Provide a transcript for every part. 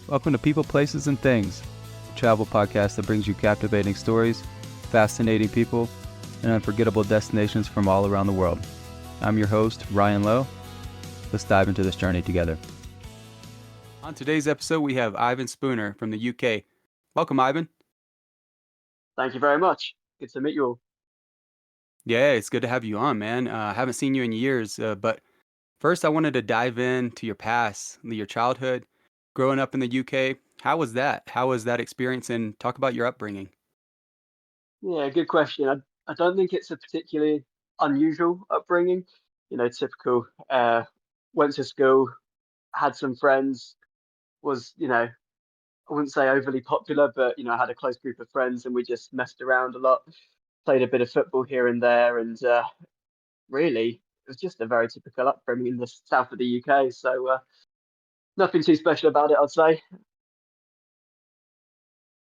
Welcome to People, Places, and Things, a travel podcast that brings you captivating stories, fascinating people, and unforgettable destinations from all around the world. I'm your host, Ryan Lowe. Let's dive into this journey together. On today's episode, we have Ivan Spooner from the UK. Welcome, Ivan. Thank you very much. Good to meet you all. Yeah, it's good to have you on, man. I haven't seen you in years, but first I wanted to dive into your past, your childhood, growing up in the UK. How was that? How was that experience? And talk about your upbringing. Yeah, good question. I don't think it's a particularly unusual upbringing. Typical. Went to school, had some friends, was, I wouldn't say overly popular, but, I had a close group of friends and we just messed around a lot, played a bit of football here and there. And really, it was just a very typical upbringing in the south of the UK. So nothing too special about it, I'd say.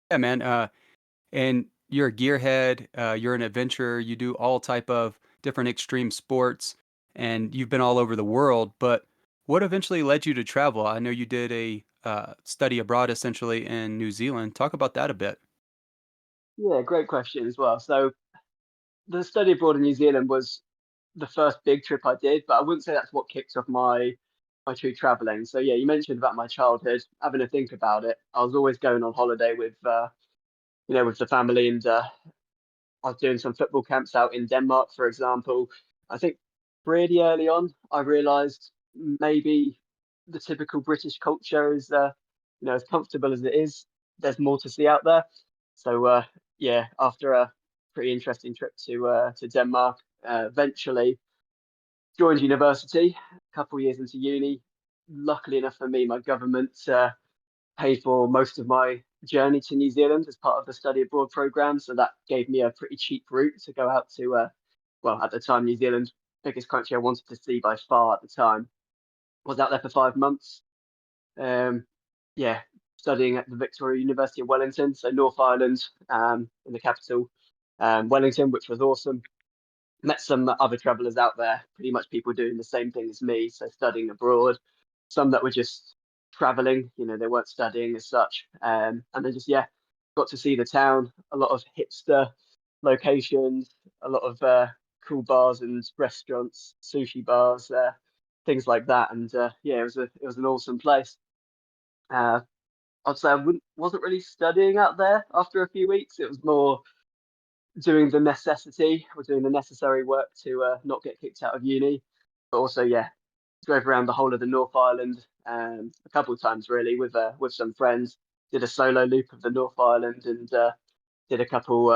Yeah, man. And you're a gearhead, you're an adventurer, you do all type of different extreme sports, and you've been all over the world. But what eventually led you to travel? I know you did a study abroad essentially in New Zealand. Talk about that a bit. Yeah, great question as well. So the study abroad in New Zealand was the first big trip I did, but I wouldn't say that's what kicked off my true traveling. So yeah, you mentioned about my childhood, having a think about it. I was always going on holiday with with the family, and I was doing some football camps out in Denmark, for example. I think pretty early on, I realised maybe the typical British culture is as comfortable as it is, there's more to see out there. So yeah, after a pretty interesting trip to Denmark, eventually joined university a couple of years into uni. Luckily enough for me, my government paid for most of my journey to New Zealand as part of the study abroad program. So that gave me a pretty cheap route to go out to, well, at the time, New Zealand, biggest country I wanted to see by far at the time. Was out there for 5 months. Um, yeah, studying at the Victoria University of Wellington, so North Island, in the capital, Wellington, which was awesome. Met some other travelers out there, pretty much people doing the same thing as me, so studying abroad. Some that were just traveling, they weren't studying as such. And then just, yeah, got to see the town, a lot of hipster locations, a lot of cool bars and restaurants, sushi bars, things like that. And yeah, it was an awesome place. Uh, I'd say wasn't really studying out there after a few weeks. It was more doing the necessity or doing the necessary work to not get kicked out of uni. But also, yeah, drove around the whole of the North Island a couple of times really with some friends. Did a solo loop of the North Island and did a couple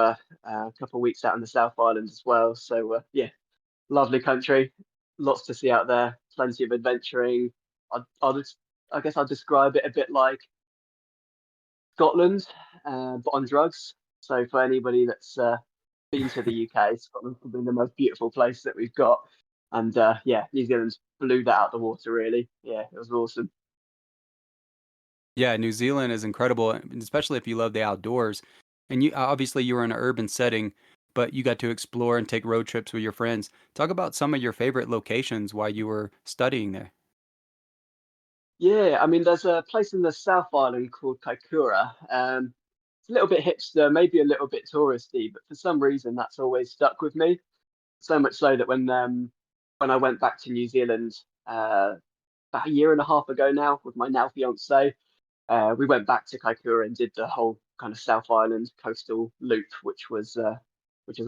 weeks out in the South Island as well. So yeah, lovely country, lots to see out there, plenty of adventuring. I'll I guess I'll describe it a bit like Scotland, but on drugs. So for anybody that's been to the UK, Scotland's probably the most beautiful place that we've got. And yeah, New Zealand's blew that out the water, really. Yeah, it was awesome. Yeah, New Zealand is incredible, and especially if you love the outdoors. And you obviously you were in an urban setting, but you got to explore and take road trips with your friends. Talk about some of your favorite locations while you were studying there. Yeah, I mean, there's a place in the South Island called Kaikoura. It's a little bit hipster, maybe a little bit touristy, but for some reason that's always stuck with me. So much so that when I went back to New Zealand about a year and a half ago now with my now fiance, we went back to Kaikoura and did the whole kind of South Island coastal loop, which was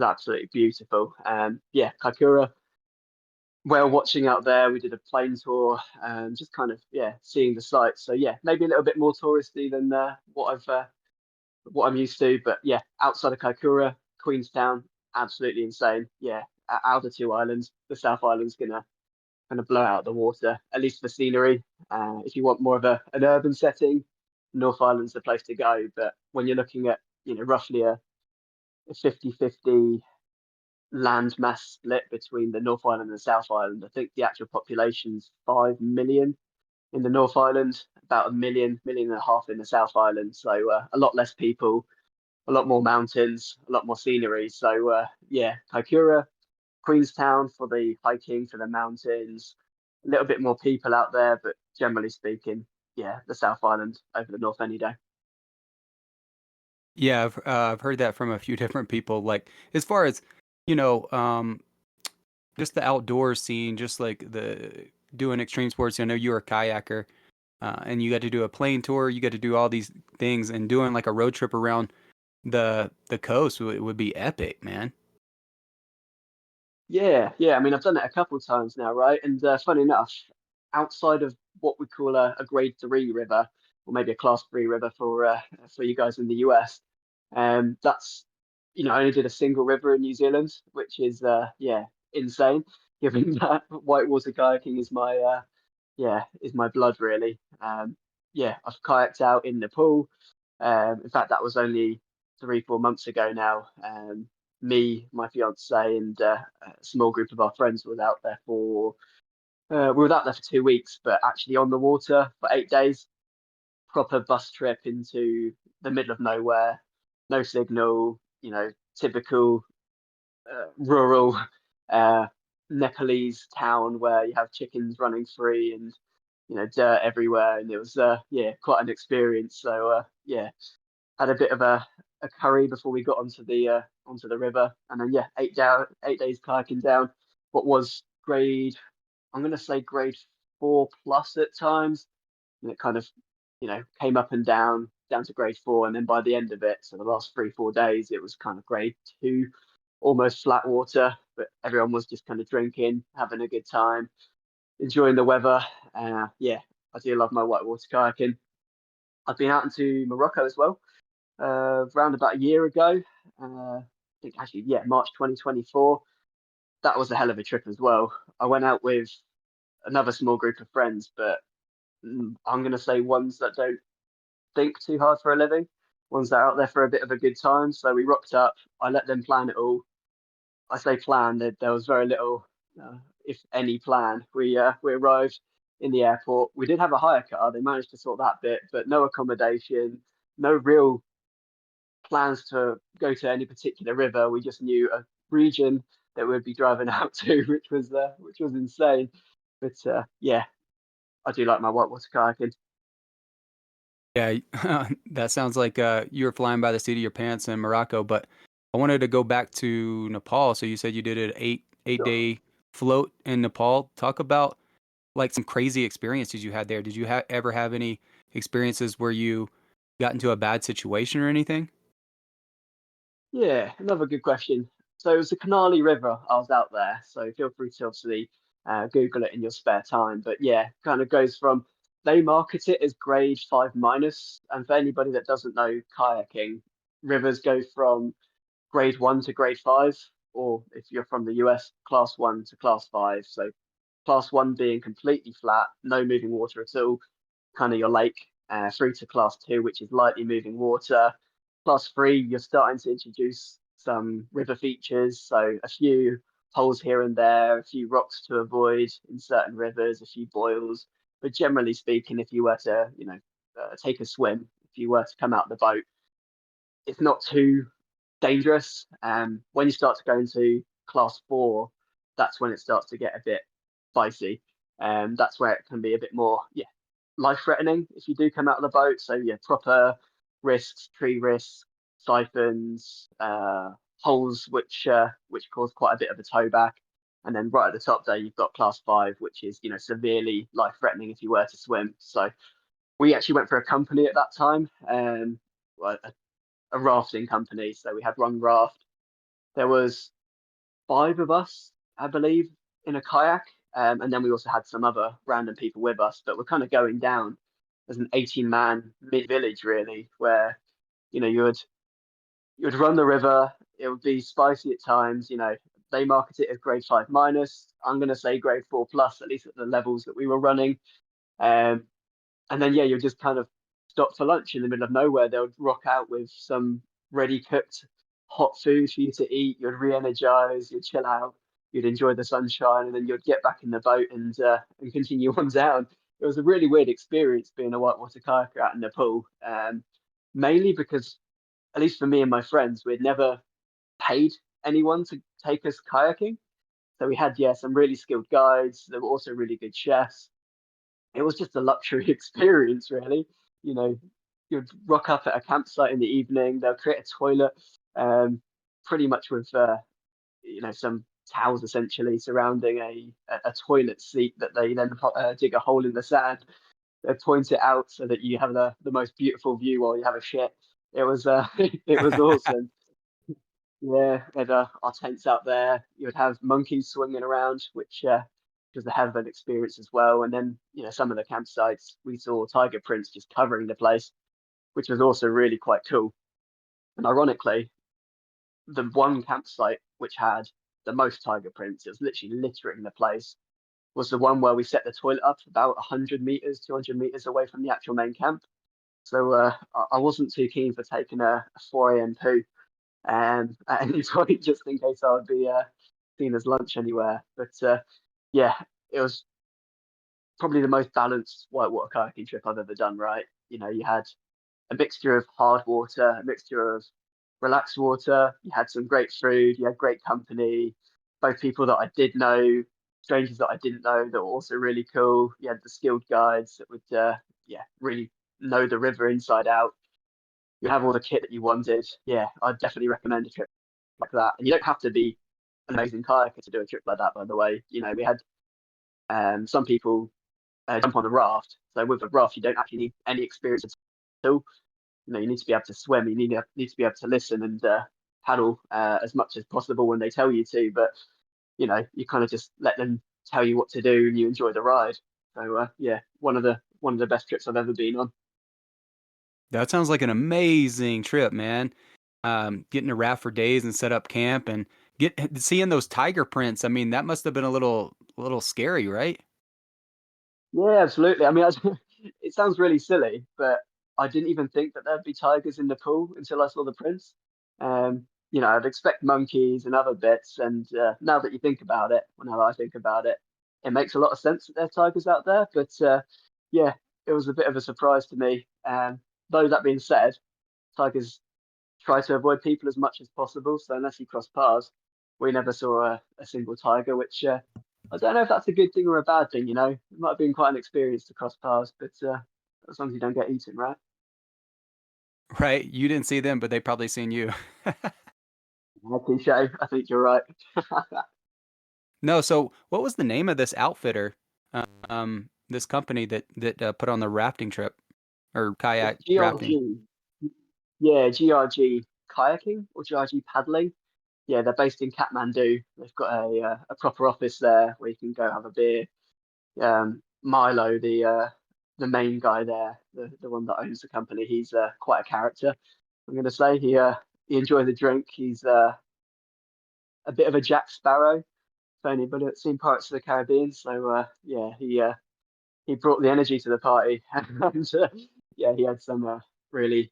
absolutely beautiful. Yeah, Kaikoura, whale watching out there. We did a plane tour, just kind of yeah, seeing the sights. So yeah, maybe a little bit more touristy than what I'm used to, but yeah, outside of Kaikoura, Queenstown, absolutely insane. Yeah, out of the two islands, the South Island's gonna kind of blow out the water, at least for scenery. If you want more of an urban setting, North Island's the place to go. But when you're looking at, roughly a 50-50 land mass split between the North Island and the South Island, I think the actual population's 5 million in the North Island, about a million, million and a half in the South Island. So a lot less people, a lot more mountains, a lot more scenery. So yeah, Kaikoura, Queenstown for the hiking, for the mountains, a little bit more people out there, but generally speaking, the South Island over the North any day. Yeah, I've heard that from a few different people. Like as far as you know, just the outdoor scene, just like the doing extreme sports. I know you're a kayaker, and you got to do a plane tour. You got to do all these things, and doing like a road trip around the coast would be epic, man. Yeah. I mean, I've done it a couple of times now, right? And funny enough, outside of what we call a grade three river, or maybe a class three river for you guys in the US, that's I only did a single river in New Zealand, which is insane, given that whitewater kayaking is my blood really. Yeah, I've kayaked out in Nepal. In fact, that was only 3 4 months ago now. Me, my fiance, and a small group of our friends was out there for we were out there for 2 weeks, but actually on the water for 8 days. Proper bus trip into the middle of nowhere, no signal. Typical rural uh, Nepalese town where you have chickens running free and dirt everywhere, and it was quite an experience. So yeah, had a bit of a curry before we got onto the river, and then 8 days kayaking down what was grade, I'm gonna say grade 4 plus at times, and it kind of came up and down to grade 4, and then by the end of it, so the last 3 4 days, it was kind of grade 2, almost flat water, but everyone was just kind of drinking, having a good time, enjoying the weather. Yeah, I do love my whitewater kayaking. I've been out into Morocco as well, around about a year ago. I think actually, yeah, March 2024. That was a hell of a trip as well. I went out with another small group of friends, but I'm going to say ones that don't think too hard for a living, ones that are out there for a bit of a good time. So we rocked up. I let them plan it all. I say plan, there was very little, if any, plan. We arrived in the airport. We did have a hire car. They managed to sort that bit, but no accommodation, no real plans to go to any particular river. We just knew a region that we'd be driving out to, which was insane. But yeah, I do like my whitewater kayaking. Yeah, that sounds like you were flying by the seat of your pants in Morocco. But I wanted to go back to Nepal. So you said you did an eight Sure. day float in Nepal. Talk about like some crazy experiences you had there. Did you ever have any experiences where you got into a bad situation or anything? Yeah, another good question. So it was the Canali River. I was out there, so feel free to obviously Google it in your spare time. But yeah, kind of goes from, they market it as grade 5 minus, and for anybody that doesn't know kayaking, rivers go from grade 1 to grade 5, or if you're from the US, class 1 to class 5. So class 1 being completely flat, no moving water at all, kind of your lake, through to class 2, which is lightly moving water. Class 3, you're starting to introduce some river features, so a few holes here and there, a few rocks to avoid in certain rivers, a few boils. But generally speaking, if you were to, take a swim, if you were to come out the boat, it's not too dangerous. When you start to go into class 4, that's when it starts to get a bit spicy. That's where it can be a bit more, life threatening if you do come out of the boat. So yeah, proper risks, tree risks, siphons, holes which cause quite a bit of a towback. And then right at the top there, you've got class 5, which is severely life threatening if you were to swim. So we actually went for a company at that time, well, a rafting company. So we had one raft. There was 5 of us, I believe, in a kayak, and then we also had some other random people with us. But we're kind of going down as an 18-man mid village, really, where you would run the river. It would be spicy at times. They market it as grade 5 minus. I'm going to say grade 4 plus, at least at the levels that we were running. Um, and then you'll just kind of stop for lunch in the middle of nowhere. They'll rock out with some ready cooked hot food for you to eat. You'd re-energize, you'd chill out, you'd enjoy the sunshine, and then you'd get back in the boat and continue on down. It was a really weird experience being a whitewater kayaker out in Nepal, mainly because, at least for me and my friends, we'd never paid anyone to take us kayaking. So we had some really skilled guides. There were also really good chefs, it was just a luxury experience, really. You know, you'd rock up at a campsite in the evening. They'll create a toilet, um, pretty much with some towels essentially surrounding a toilet seat that they then dig a hole in the sand. They point it out so that you have the most beautiful view while you have a shit. It was it was awesome. Yeah, we had our tents out there. You would have monkeys swinging around, which was a hell of an experience as well. And then, some of the campsites we saw tiger prints just covering the place, which was also really quite cool. And ironically, the one campsite which had the most tiger prints, it was literally littering the place, was the one where we set the toilet up about 100 meters, 200 meters away from the actual main camp. So I wasn't too keen for taking a 4 a.m. poo at any point, just in case I would be seen as lunch anywhere. But yeah, it was probably the most balanced whitewater kayaking trip I've ever done. Right, you had a mixture of hard water, a mixture of relaxed water. You had some great food. You had great company. Both people that I did know, strangers that I didn't know that were also really cool. You had the skilled guides that would, really know the river inside out. You have all the kit that you wanted. Yeah, I'd definitely recommend a trip like that. And you don't have to be an amazing kayaker to do a trip like that, by the way. We had some people jump on the raft. So with a raft, you don't actually need any experience at all. You need to be able to swim. You need to be able to listen and paddle as much as possible when they tell you to. But you kind of just let them tell you what to do, and you enjoy the ride. So yeah, one of the best trips I've ever been on. That sounds like an amazing trip, man. Getting a raft for days and set up camp and seeing those tiger prints. I mean, that must have been a little scary, right? Yeah, absolutely. I mean, it sounds really silly, but I didn't even think that there'd be tigers in the pool until I saw the prints. I'd expect monkeys and other bits, and now that you think about it, well, now that I think about it, it makes a lot of sense that there are tigers out there. But yeah, it was a bit of a surprise to me. Though that being said, tigers try to avoid people as much as possible. So unless you cross paths, we never saw a single tiger, which I don't know if that's a good thing or a bad thing. It might have been quite an experience to cross paths, but as long as you don't get eaten, right? Right. You didn't see them, but they probably seen you. Yeah, cliche. I think you're right. No, so what was the name of this outfitter? This company that put on the rafting trip or It's kayak rafting? GRG. Yeah, GRG kayaking or GRG paddling. Yeah, they're based in Kathmandu. They've got a proper office there where you can go have a beer. Milo, the main guy there, the one that owns the company, he's quite a character. I'm going to say he enjoys the drink. He's a bit of a Jack Sparrow, if anybody that's seen Pirates of the Caribbean. So yeah, he brought the energy to the party, and yeah, he had some really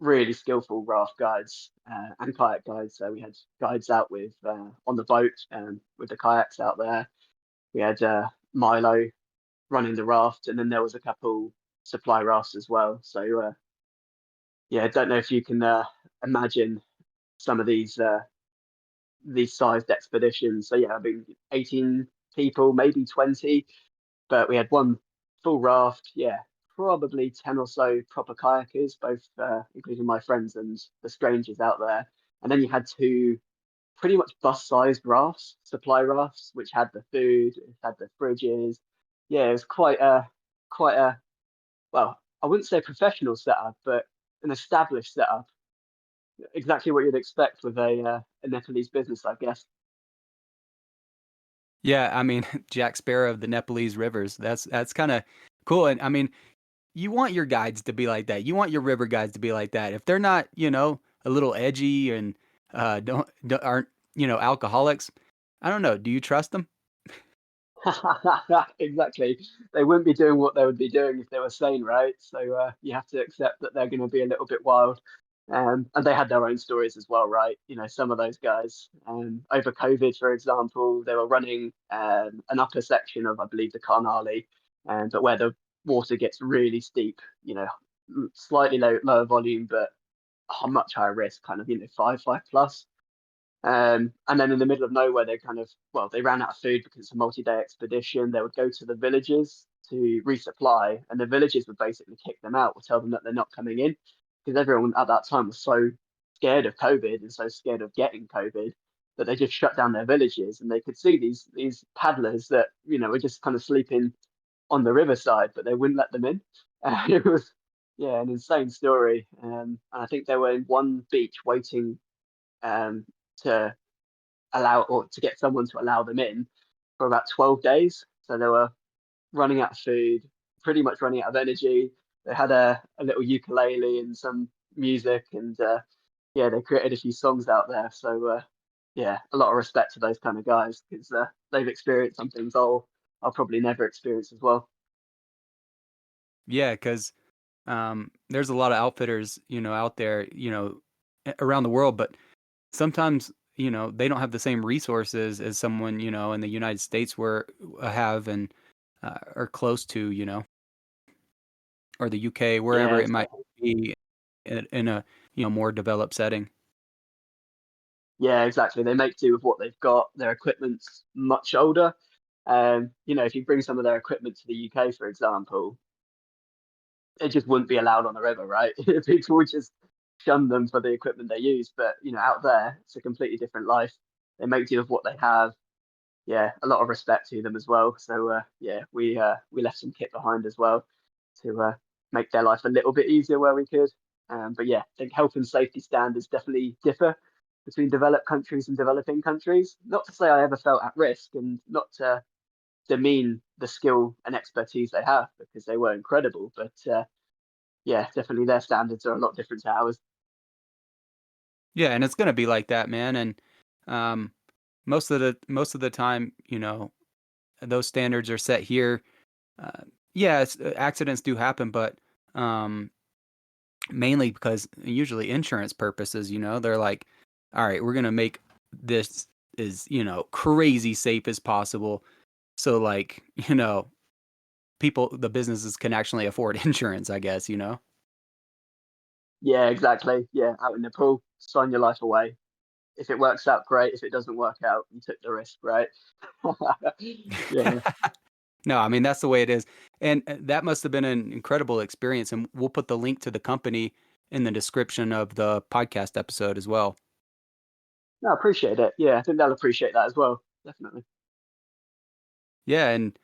really skillful raft guides and kayak guides. So we had guides out with on the boat and with the kayaks out there. We had Milo running the raft, and then there was a couple supply rafts as well. So yeah, I don't know if you can imagine some of these sized expeditions. So yeah, I mean, 18 people, maybe 20, but we had one full raft. Yeah, probably 10 or so proper kayakers, both including my friends and the strangers out there. And then you had two pretty much bus-sized rafts, supply rafts, which had the food, it had the fridges. Yeah, it was quite a well, I wouldn't say a professional setup, but an established setup. Exactly what you'd expect with a Nepalese business, I guess. Yeah, I mean, Jack Sparrow of the Nepalese rivers. That's kind of cool. And I mean, you want your guides to be like that. You want your river guides to be like that. If they're not, a little edgy and aren't, alcoholics, I don't know. Do you trust them? Exactly. They wouldn't be doing what they would be doing if they were sane, right? So you have to accept that they're going to be a little bit wild. And they had their own stories as well, right? Some of those guys, over COVID, for example, they were running an upper section of, I believe, the Karnali, but where the water gets really steep, slightly lower volume, but much higher risk, kind of, 5 plus. And then in the middle of nowhere, they ran out of food because it's a multi-day expedition. They would go to the villages to resupply, and the villages would basically kick them out or tell them that they're not coming in because everyone at that time was so scared of COVID and so scared of getting COVID that they just shut down their villages. And they could see these paddlers that were just kind of sleeping on the riverside, but they wouldn't let them in. It was an insane story. And I think they were in one beach waiting um, to allow or to get someone to allow them in for about 12 days. So they were running out of food, pretty much running out of energy. They had a little ukulele and some music, and they created a few songs out there. So a lot of respect to those kind of guys because they've experienced some things I'll probably never experience as well. Yeah, because there's a lot of outfitters, out there, around the world, but sometimes, they don't have the same resources as someone, in the United States where have and are close to, or the UK, Yeah, wherever it might be in a, more developed setting. yeah, exactly. They make do with what they've got. Their equipment's much older. If you bring some of their equipment to the UK, for example, it just wouldn't be allowed on the river, right? People would just shun them for the equipment they use. But out there, it's a completely different life. They make do with what they have. Yeah, a lot of respect to them as well. So we left some kit behind as well to make their life a little bit easier where we could. But yeah, I think health and safety standards definitely differ between developed countries and developing countries. Not to say I ever felt at risk, and not to demean the skill and expertise they have because they were incredible. But definitely their standards are a lot different to ours. Yeah, and it's gonna be like that, man. And um, most of the time, those standards are set here. Uh, yeah, accidents do happen, but um, mainly because usually insurance purposes, they're like, all right, we're gonna make this as, crazy safe as possible. So like, the businesses can actually afford insurance, I guess. Yeah, exactly. Yeah, out in the pool, sign your life away. If it works out, great. If it doesn't work out, you took the risk, right? Yeah. No, I mean, that's the way it is. And that must have been an incredible experience. And we'll put the link to the company in the description of the podcast episode as well. No, I appreciate it. Yeah, I think they'll appreciate that as well. Definitely. Yeah. And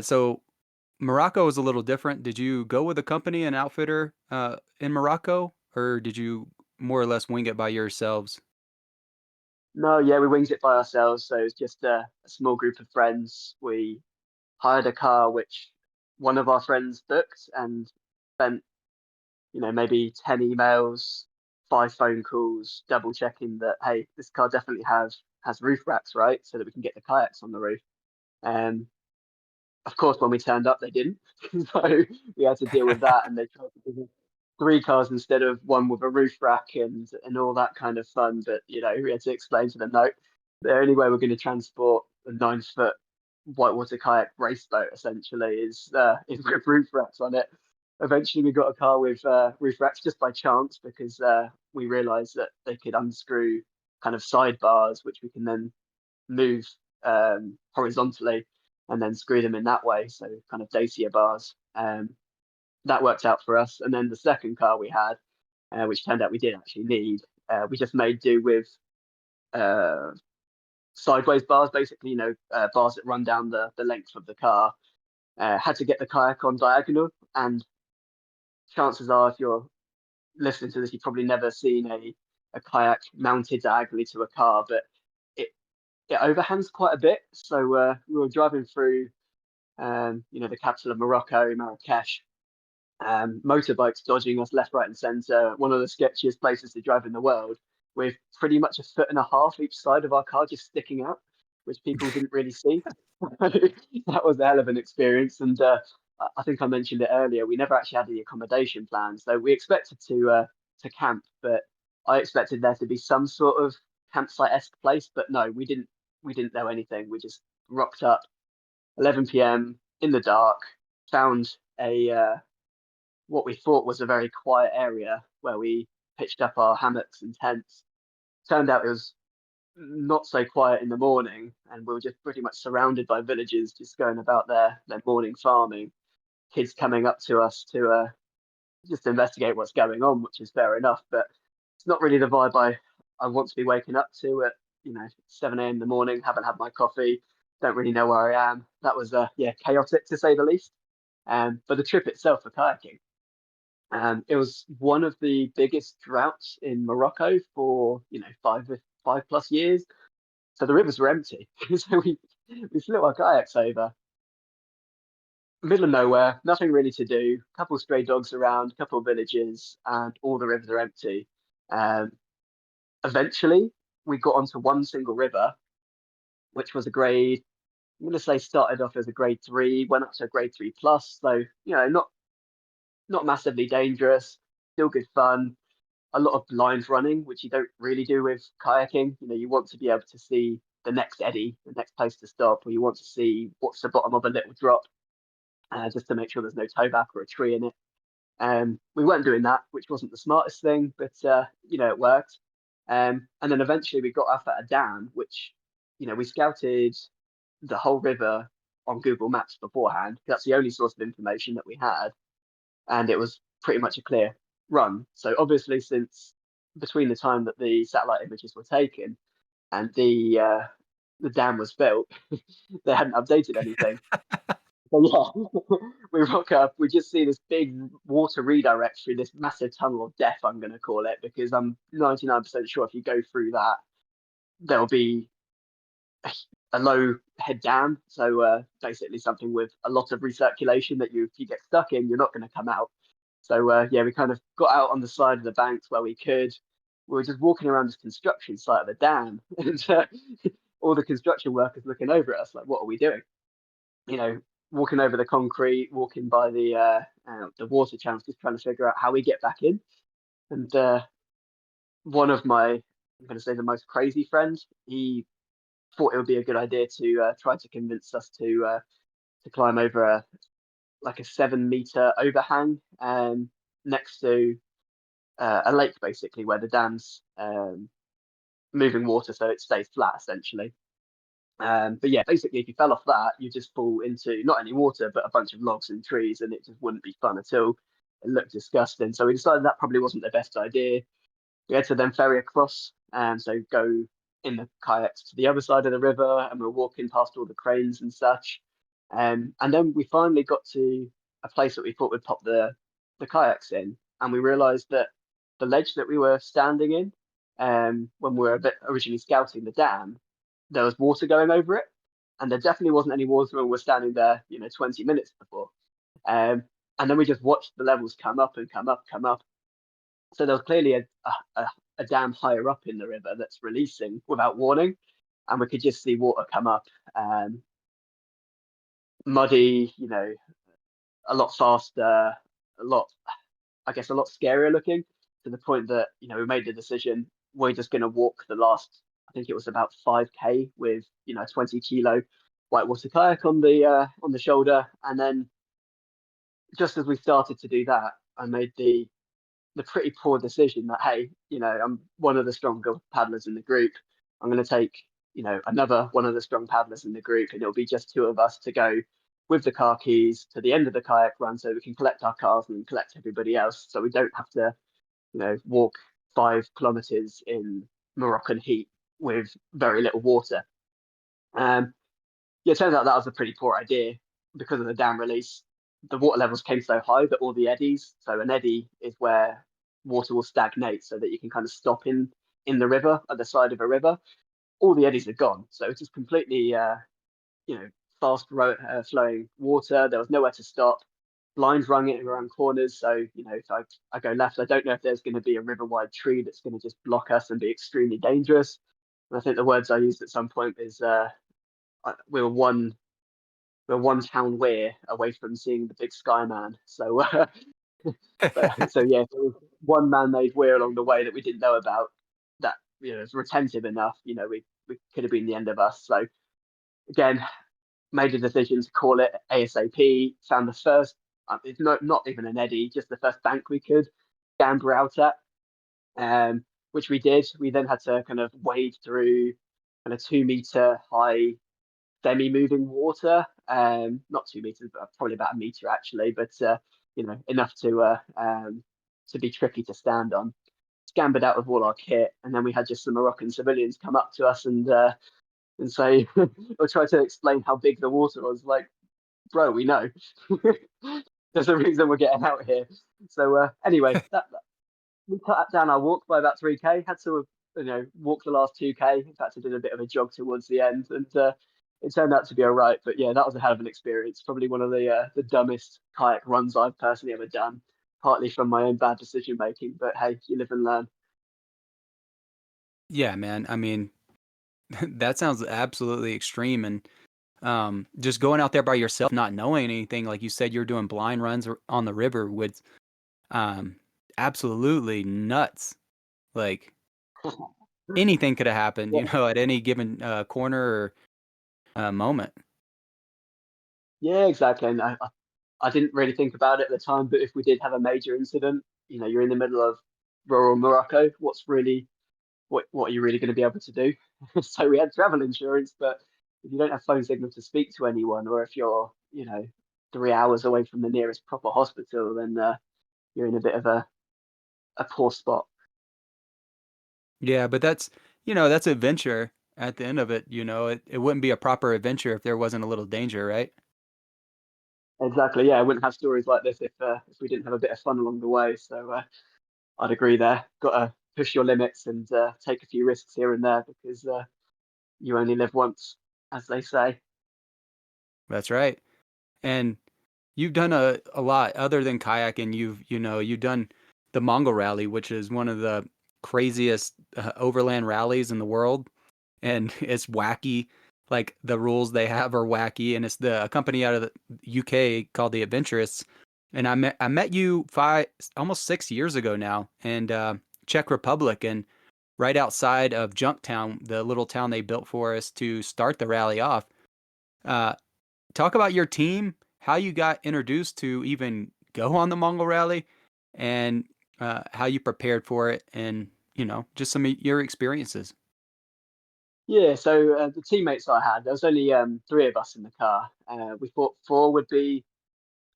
so Morocco was a little different. Did you go with a company, an outfitter in Morocco, or did you more or less wing it by yourselves? No, yeah, we winged it by ourselves. So it's just a small group of friends. We hired a car, which one of our friends booked, and spent, maybe 10 emails, 5 phone calls, double checking that, hey, this car definitely has roof racks, right? So that we can get the kayaks on the roof. Um, of course, when we turned up, they didn't. So we had to deal with that, and they tried to give us 3 cars instead of one with a roof rack and all that kind of fun. But we had to explain to them, no, the only way we're going to transport a 9 foot whitewater kayak race boat essentially is with roof racks on it. Eventually, we got a car with roof racks just by chance because we realised that they could unscrew kind of sidebars, which we can then move horizontally and then screw them in that way. So kind of dacier bars. That worked out for us. And then the second car we had, which turned out we did actually need, we just made do with uh, sideways bars, basically, bars that run down the length of the car. Had to get the kayak on diagonal. And chances are, if you're listening to this, you've probably never seen a kayak mounted diagonally to a car, but it, it overhangs quite a bit. So we were driving through, the capital of Morocco, Marrakesh, motorbikes dodging us left, right, and centre. One of the sketchiest places to drive in the world, with pretty much a foot and a half each side of our car just sticking out, which people didn't really see. That was a hell of an experience. And I think I mentioned it earlier. We never actually had any accommodation plans, so we expected to camp, but I expected there to be some sort of campsite-esque place. But no, we didn't. We didn't know anything. We just rocked up 11 p.m. in the dark, found a what we thought was a very quiet area where we pitched up our hammocks and tents. Turned out it was not so quiet in the morning, and we were just pretty much surrounded by villagers just going about their morning farming. Kids coming up to us to just investigate what's going on, which is fair enough. But it's not really the vibe I want to be waking up to at 7 a.m. in the morning. Haven't had my coffee, don't really know where I am. That was yeah, chaotic to say the least. But the trip itself for kayaking, it was one of the biggest droughts in Morocco for 5+ years. So the rivers were empty. So we flew our kayaks over, middle of nowhere, nothing really to do, a couple of stray dogs around, a couple of villages, and all the rivers are empty. Um, Eventually, we got onto one single river, which was a grade, I'm going to say started off as a grade three, went up to a grade three plus. So, not massively dangerous, still good fun. A lot of blind running, which you don't really do with kayaking. You want to be able to see the next eddy, the next place to stop, or you want to see what's the bottom of a little drop, just to make sure there's no towback or a tree in it. We weren't doing that, which wasn't the smartest thing, but it worked. And then eventually we got off at a dam, which we scouted the whole river on Google Maps beforehand. That's the only source of information that we had, and it was pretty much a clear run. So obviously, since between the time that the satellite images were taken and the dam was built, they hadn't updated anything. So yeah, we rock up. We just see this big water redirect through this massive tunnel of death. I'm going to call it, because I'm 99% sure if you go through that, there'll be a low head dam. So basically, something with a lot of recirculation that if you get stuck in, you're not going to come out. So yeah, we kind of got out on the side of the banks where we could. We were just walking around this construction site of the dam, and all the construction workers looking over at us like, "What are we doing?" You know, walking over the concrete, walking by the water channels, just trying to figure out how we get back in. And one of my, I'm going to say the most crazy friends, he thought it would be a good idea to try to convince us to climb over like a 7 meter overhang next to a lake, basically, where the dam's moving water so it stays flat essentially. But yeah, basically, if you fell off that, you just fall into not any water, but a bunch of logs and trees, and it just wouldn't be fun at all. It looked disgusting. So we decided that probably wasn't the best idea. We had to then ferry across, so go in the kayaks to the other side of the river, and we we're walking past all the cranes and such. And then we finally got to a place that we thought would pop the kayaks in, and we realised that the ledge that we were standing in, when we were originally scouting the dam, there was water going over it, and there definitely wasn't any water when we were standing there, 20 minutes before. Um, and then we just watched the levels come up and come up, come up. So there was clearly a dam higher up in the river that's releasing without warning, and we could just see water come up, muddy, a lot faster, a lot, I guess, a lot scarier looking, to the point that we made the decision we're just going to walk the last, I think it was about 5K with 20 kilo whitewater kayak on the shoulder, and then just as we started to do that, I made the pretty poor decision that, hey, I'm one of the stronger paddlers in the group. I'm going to take another one of the strong paddlers in the group, and it'll be just two of us to go with the car keys to the end of the kayak run, so we can collect our cars and collect everybody else, so we don't have to walk 5 kilometers in Moroccan heat with very little water. Yeah, it turns out that was a pretty poor idea because of the dam release. The water levels came so high that all the eddies, so an eddy is where water will stagnate so that you can kind of stop in the river at the side of a river. All the eddies are gone, so it's just completely you know fast flowing water. There was nowhere to stop. Blinds running around corners, so if I go left, I don't know if there's going to be a river wide tree that's going to just block us and be extremely dangerous. And I think the words I used at some point is we were one town weir away from seeing the big sky man. So so yeah, there was one man-made weir along the way that we didn't know about, that is retentive enough. We could have been the end of us. So again, made a decision to call it ASAP. Found the first, it's not even an eddy, just the first bank we could gamble out at. which we did. We then had to kind of wade through kind of 2 meter high semi-moving water, not 2 meters, but probably about a meter actually, but enough to be tricky to stand on. Scampered out with all our kit, and then we had just some Moroccan civilians come up to us and say or try to explain how big the water was. Like, bro, we know. There's a reason we're getting out here. So anyway, that we cut down our walk by about 3k. Had to walk the last 2k. In fact, I did a bit of a jog towards the end, and it turned out to be all right. But yeah, that was a hell of an experience. Probably one of the dumbest kayak runs I've personally ever done. Partly from my own bad decision making, but hey, you live and learn. Yeah, man. I mean, that sounds absolutely extreme. And just going out there by yourself, not knowing anything, like you said, you're doing blind runs on the river with um, absolutely nuts. Like anything could have happened, Yeah, at any given corner or moment. yeah, exactly. And I didn't really think about it at the time, but if we did have a major incident, you're in the middle of rural Morocco. What are you really going to be able to do? So we had travel insurance, but if you don't have phone signal to speak to anyone, or if you're 3 hours away from the nearest proper hospital, then you're in a bit of a poor spot. Yeah, but that's adventure at the end of it. It wouldn't be a proper adventure if there wasn't a little danger, right? Exactly. Yeah, I wouldn't have stories like this if we didn't have a bit of fun along the way. So I'd agree there. Got to push your limits and take a few risks here and there because you only live once, as they say. That's right. And you've done a lot other than kayaking. You've done the Mongol Rally, which is one of the craziest overland rallies in the world, and it's wacky. Like the rules they have are wacky, and it's a company out of the UK called the Adventurists. And I met you almost 6 years ago now, and Czech Republic, and right outside of Junktown, the little town they built for us to start the rally off. Uh, Talk about your team, how you got introduced to even go on the Mongol Rally, and how you prepared for it, and just some of your experiences. Yeah, so the teammates I had, there was only three of us in the car. We thought four would be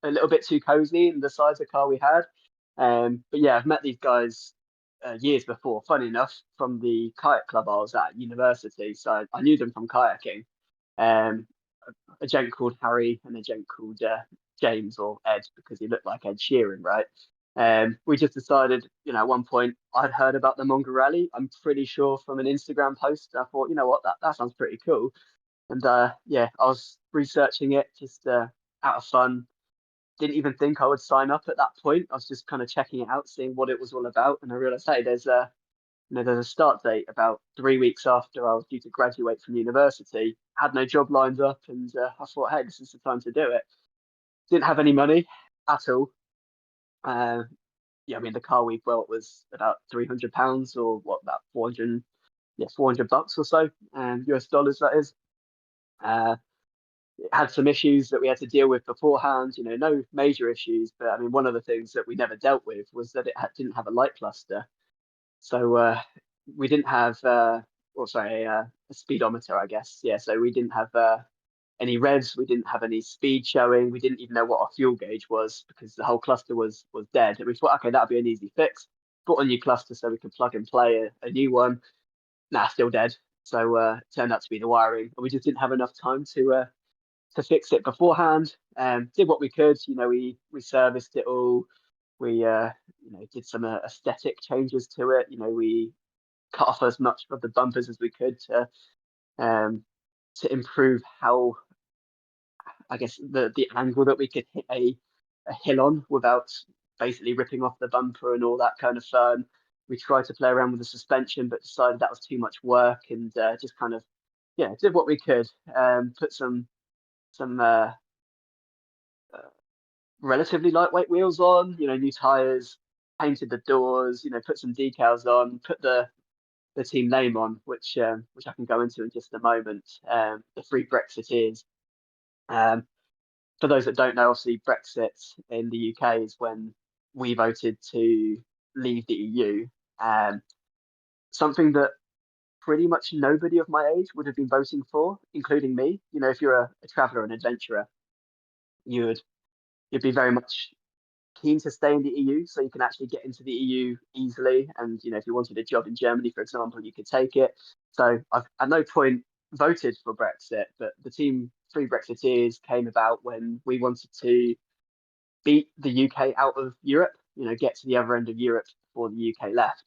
a little bit too cozy in the size of car we had. But yeah, I've met these guys years before, funny enough, from the kayak club I was at university. So I knew them from kayaking. Um, a gent called Harry and a gent called James or Ed because he looked like Ed Sheeran, right? We just decided, at one point I'd heard about the Mongol Rally. I'm pretty sure from an Instagram post. I thought, you know what, that sounds pretty cool. And yeah, I was researching it just out of fun. Didn't even think I would sign up at that point. I was just kind of checking it out, seeing what it was all about, and I realized, hey, there's a start date about 3 weeks after I was due to graduate from university. Had no job lined up, and I thought, hey, this is the time to do it. Didn't have any money at all. Uh, yeah, I mean, the car we built was about £300 or what, about 400, yeah, $400 or so, US dollars, that is. Uh, it had some issues that we had to deal with beforehand, no major issues. But I mean, one of the things that we never dealt with was that didn't have a light cluster. So we didn't have, or sorry, a speedometer, I guess. Yeah, so we didn't have any revs. We didn't have any speed showing. We didn't even know what our fuel gauge was because the whole cluster was dead. And we thought, okay, that'd be an easy fix. Put a new cluster so we could plug and play a new one. Nah, still dead. So it turned out to be the wiring, and we just didn't have enough time to fix it beforehand. Did what we could. We serviced it all. We did some aesthetic changes to it. We cut off as much of the bumpers as we could um, to improve how, I guess, the angle that we could hit a hill on without basically ripping off the bumper and all that kind of fun. We tried to play around with the suspension, but decided that was too much work and just kind of, yeah, did what we could. Put some relatively lightweight wheels on, new tires, painted the doors, put some decals on, put the team name on, which I can go into in just a moment. The Three Brexiteers. Um, for those that don't know, obviously Brexit in the UK is when we voted to leave the EU. Um, something that pretty much nobody of my age would have been voting for, including me. You know, if you're a traveler and adventurer, you would you'd be very much keen to stay in the EU, so you can actually get into the EU easily. And you know, if you wanted a job in Germany, for example, you could take it. So I've at no point voted for Brexit, but the team Three Brexiteers came about when we wanted to beat the UK out of Europe. You know, get to the other end of Europe before the UK left,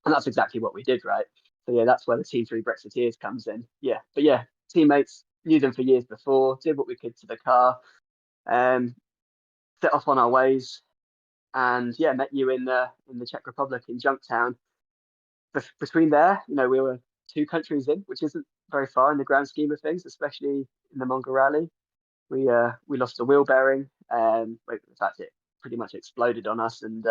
and that's exactly what we did, right? So yeah, that's where the team Three Brexiteers comes in. Yeah, but yeah, teammates knew them for years before, did what we could to the car, um, set off on our ways, and yeah, met you in the Czech Republic in Junktown. Between there, you know, we were 2 countries in, which isn't very far in the grand scheme of things, especially in the Mongol Rally. We lost a wheel bearing. In fact, it pretty much exploded on us and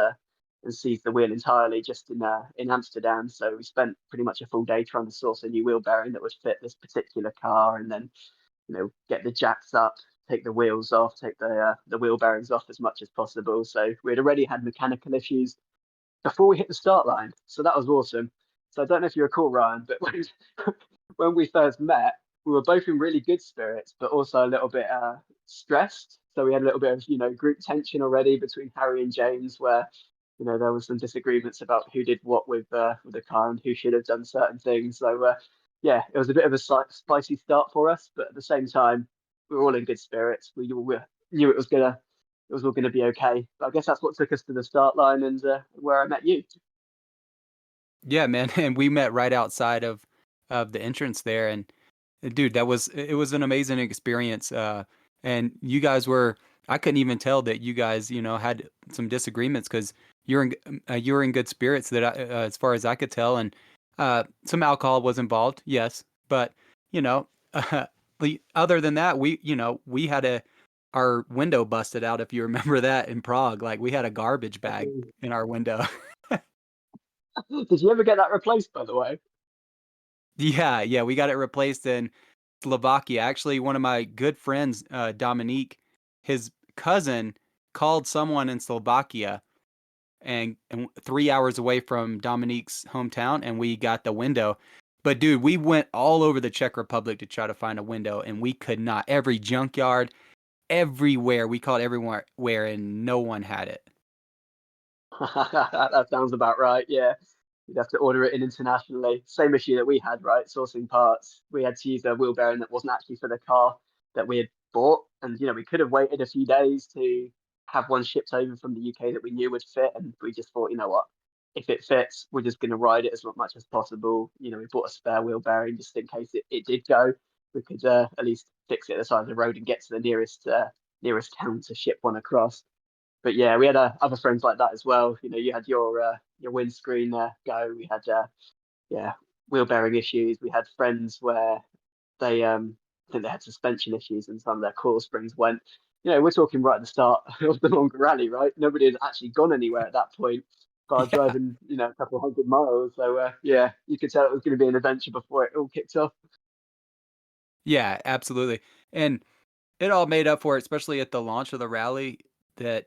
seized the wheel entirely just in Amsterdam. So we spent pretty much a full day trying to source a new wheel bearing that would fit this particular car, and then get the jacks up, take the wheels off, take the wheel bearings off as much as possible. So we had already had mechanical issues before we hit the start line. So that was awesome. So I don't know if you recall, Ryan, but when we first met, we were both in really good spirits, but also a little bit stressed. So we had a little bit of group tension already between Harry and James, where there was some disagreements about who did what with the car and who should have done certain things. So yeah, it was a bit of a spicy start for us, but at the same time, we were all in good spirits. We knew it was all gonna be okay. But I guess that's what took us to the start line and where I met you. Yeah, man, and we met right outside of the entrance there, and dude, it was an amazing experience. And you guys were I couldn't even tell that you guys had some disagreements because you were in good spirits as far as I could tell, and some alcohol was involved, yes, but you know, other than that, we had our window busted out if you remember that in Prague, like we had a garbage bag in our window. Did you ever get that replaced, by the way? Yeah, yeah, we got it replaced in Slovakia. Actually, one of my good friends, Dominique, his cousin called someone in Slovakia and 3 hours away from Dominique's hometown, and we got the window. But dude, we went all over the Czech Republic to try to find a window, and we could not. Every junkyard, everywhere, we called everywhere, and no one had it. That sounds about right. Yeah, you'd have to order it in internationally. Same issue that we had, right? Sourcing parts. We had to use a wheel bearing that wasn't actually for the car that we had bought, and we could have waited a few days to have one shipped over from the UK that we knew would fit, and we just thought, you know what? If it fits, we're just going to ride it as much as possible. We bought a spare wheel bearing just in case it did go. We could at least fix it at the side of the road and get to the nearest town to ship one across. But yeah, we had other friends like that as well. You had your windscreen go. We had yeah, wheel bearing issues. We had friends where they I think they had suspension issues and some of their coil springs went. We're talking right at the start of the Mongol Rally, right? Nobody had actually gone anywhere at that point, bar Yeah, driving a couple of 100 miles. So yeah, you could tell it was going to be an adventure before it all kicked off. yeah, absolutely. And it all made up for it, especially at the launch of the rally. That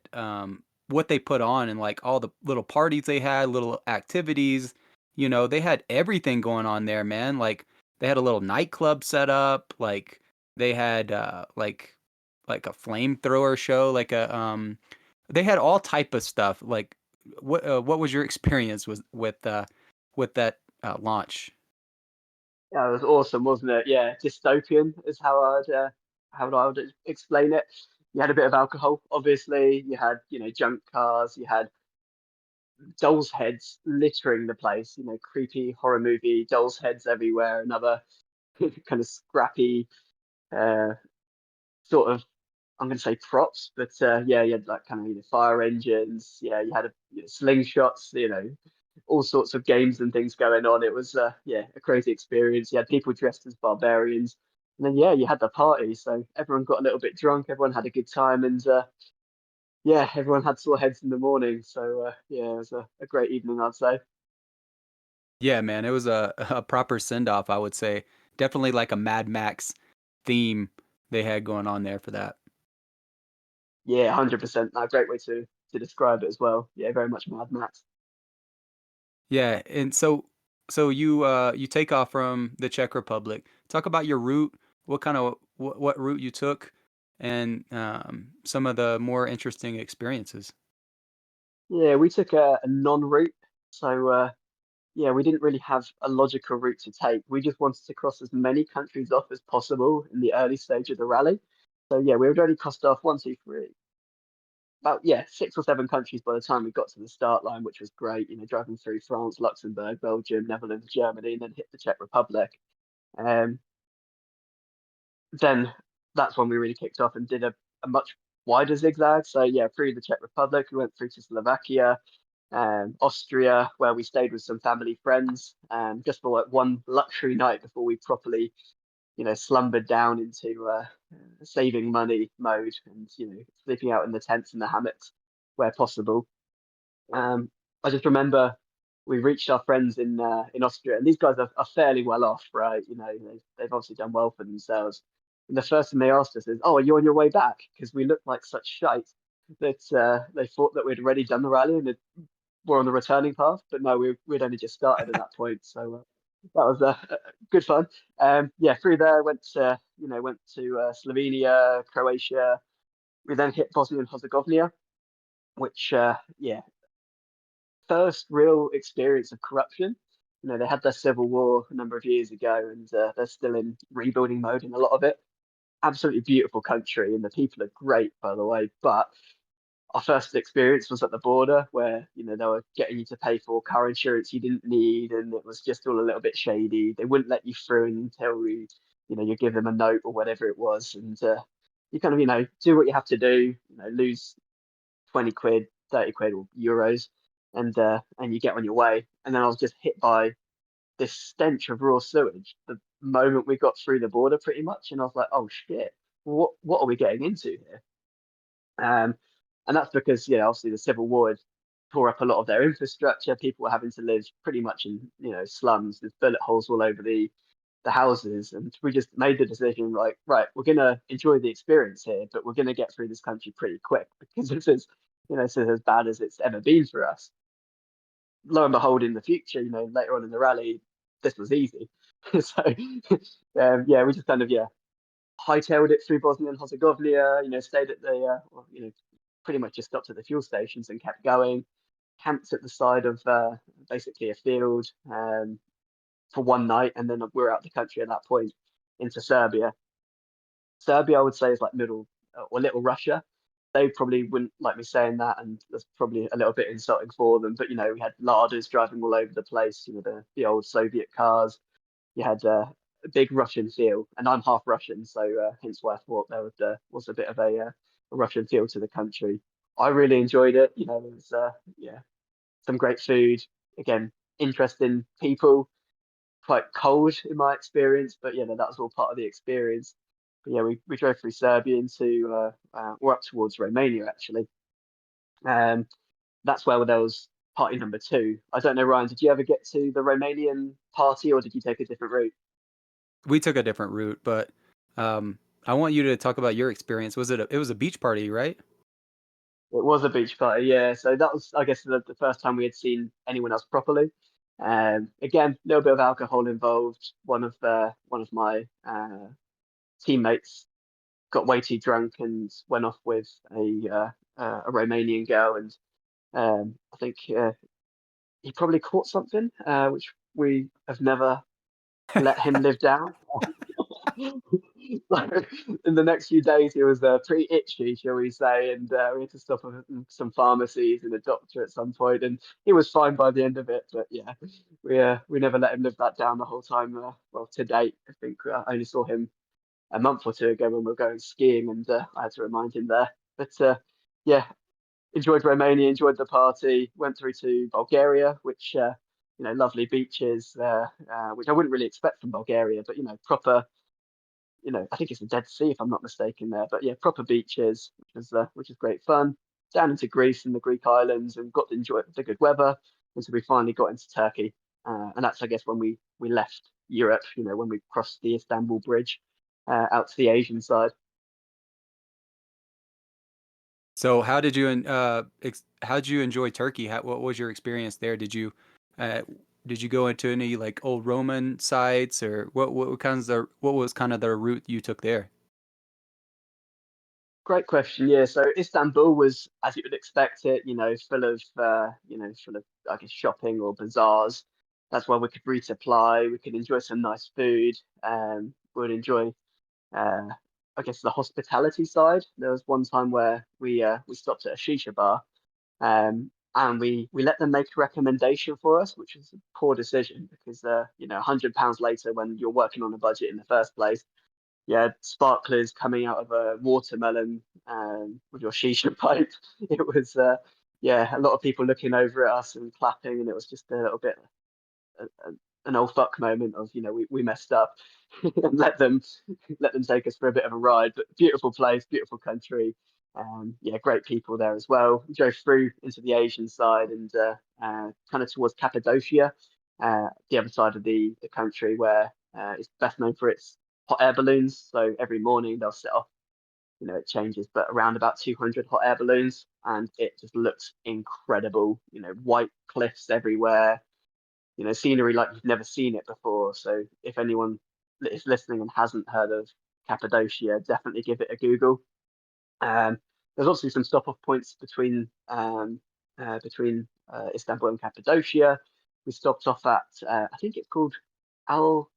what they put on and like all the little parties they had, little activities. They had everything going on there, man. Like they had a little nightclub set up. Like they had like a flamethrower show. They had all type of stuff. Like what was your experience with that launch? Yeah, it was awesome, wasn't it? Yeah, dystopian is how I would explain it. You had a bit of alcohol, obviously. You had junk cars. You had dolls' heads littering the place. Creepy horror movie dolls' heads everywhere. Another kind of scrappy uh, sort of I'm going to say props, but yeah, you had like kind of fire engines. Yeah, you had slingshots. All sorts of games and things going on. It was yeah, a crazy experience. You had people dressed as barbarians, and then yeah, you had the party. So everyone got a little bit drunk. Everyone had a good time, and yeah, everyone had sore heads in the morning. So yeah, it was a great evening, I'd say. Yeah, man, it was a proper send off, I would say. Definitely like a Mad Max theme they had going on there for that. Yeah, 100%. A great way to describe it as well. Yeah, very much Mad Max. Yeah, and so So you take off from the Czech Republic. Talk about your route. What kind of what route you took, and some of the more interesting experiences. Yeah, we took a non-route. So yeah, we didn't really have a logical route to take. We just wanted to cross as many countries off as possible in the early stage of the rally. So yeah, we had already crossed off one, two, three, about yeah, 6 or 7 countries by the time we got to the start line, which was great. You know, driving through France, Luxembourg, Belgium, Netherlands, Germany, and then hit the Czech Republic. Um, then that's when we really kicked off and did a much wider zigzag. So yeah, through the Czech Republic, we went through to Slovakia, Austria, where we stayed with some family friends, just for like one luxury night before we properly, slumbered down into saving money mode and sleeping out in the tents and the hammocks where possible. Um, I just remember we reached our friends in Austria, and these guys are fairly well off, right? They've obviously done well for themselves. And the first thing they asked us is, "Oh, are you on your way back?" Because we looked like such shite that they thought that we'd already done the rally and were on the returning path. But no, we'd only just started at that point, so that was good fun. Yeah, through there went to Slovenia, Croatia. We then hit Bosnia and Herzegovina, which yeah, first real experience of corruption. They had their civil war a number of years ago, and they're still in rebuilding mode in a lot of it. Absolutely beautiful country, and the people are great, by the way. But our first experience was at the border, where they were getting you to pay for car insurance you didn't need, and it was just all a little bit shady. They wouldn't let you through until you give them a note or whatever it was, and you kind of do what you have to do. Lose 20 quid, 30 quid or euros, and you get on your way. And then I was just hit by this stench of raw sewage the moment we got through the border, pretty much. And I was like, oh shit, what are we getting into here? Um, and that's because obviously the Civil War had tore up a lot of their infrastructure. People were having to live pretty much in slums. There's bullet holes all over the houses, and we just made the decision like, right, we're gonna enjoy the experience here, but we're gonna get through this country pretty quick because this is as bad as it's ever been for us. Lo and behold, in the future, later on in the rally, this was easy. So yeah, we just kind of hightailed it through Bosnia and Herzegovina. Stayed at the pretty much just stopped at the fuel stations and kept going. Camped at the side of basically a field for one night, and then we're out the country at that point into Serbia. Serbia, I would say, is like middle or little Russia. They probably wouldn't like me saying that, and that's probably a little bit insulting for them. But we had larders driving all over the place. The old Soviet cars. You had a big Russian feel, and I'm half Russian, so hence why I thought there was a bit of a Russian feel to the country. I really enjoyed it. There was yeah, some great food. Again, interesting people, quite cold in my experience, but that was all part of the experience. But yeah, we drove through Serbia into or up towards Romania actually. Um, that's where there was party number two. I don't know, Ryan, did you ever get to the Romanian party, or did you take a different route? We took a different route, but I want you to talk about your experience. It was a beach party, right? It was a beach party, yeah. So that was, I guess, the first time we had seen anyone else properly. Again, a little bit of alcohol involved. One of my teammates got way too drunk and went off with a Romanian girl, and I think he probably caught something, which we have never let him live down. So in the next few days, he was pretty itchy, shall we say, and we had to stop at some pharmacies and a doctor at some point, and he was fine by the end of it. But yeah, we never let him live that down the whole time. Well, to date, I think I only saw him a month or two ago when we were going skiing, and I had to remind him there. But yeah, enjoyed Romania, enjoyed the party, went through to Bulgaria, which lovely beaches, which I wouldn't really expect from Bulgaria, but proper I think it's the Dead Sea if I'm not mistaken there. But yeah, proper beaches, which is great fun. Down into Greece and the Greek islands, and got to enjoy the good weather until we finally got into Turkey. And that's I guess when we left Europe. When we crossed the Istanbul Bridge out to the Asian side. So how did you enjoy Turkey? What was your experience there? Did you did you go into any like old Roman sites, or what was kind of the route you took there? Great question. Yeah, so Istanbul was, as you would expect it, full of, I guess, shopping or bazaars. That's where we could resupply. We could enjoy some nice food. We would enjoy, uh, I guess, the hospitality side. There was one time where we stopped at a shisha bar, and we let them make a recommendation for us, which was a poor decision because, £100 later, when you're working on a budget in the first place, yeah, sparklers coming out of a watermelon with your shisha pipe. It was, yeah, a lot of people looking over at us and clapping, and it was just a little bit a, an old fuck moment of, we messed up and let them take us for a bit of a ride. But beautiful place, beautiful country. Yeah, great people there as well. We drove through into the Asian side and kind of towards Cappadocia, the other side of the country, where it's best known for its hot air balloons. So every morning they'll set off, it changes, but around about 200 hot air balloons, and it just looks incredible. White cliffs everywhere, scenery like you've never seen it before. So if anyone is listening and hasn't heard of Cappadocia, definitely give it a Google. Um, there's obviously some stop off points between Istanbul and Cappadocia. We stopped off at I think it's called Al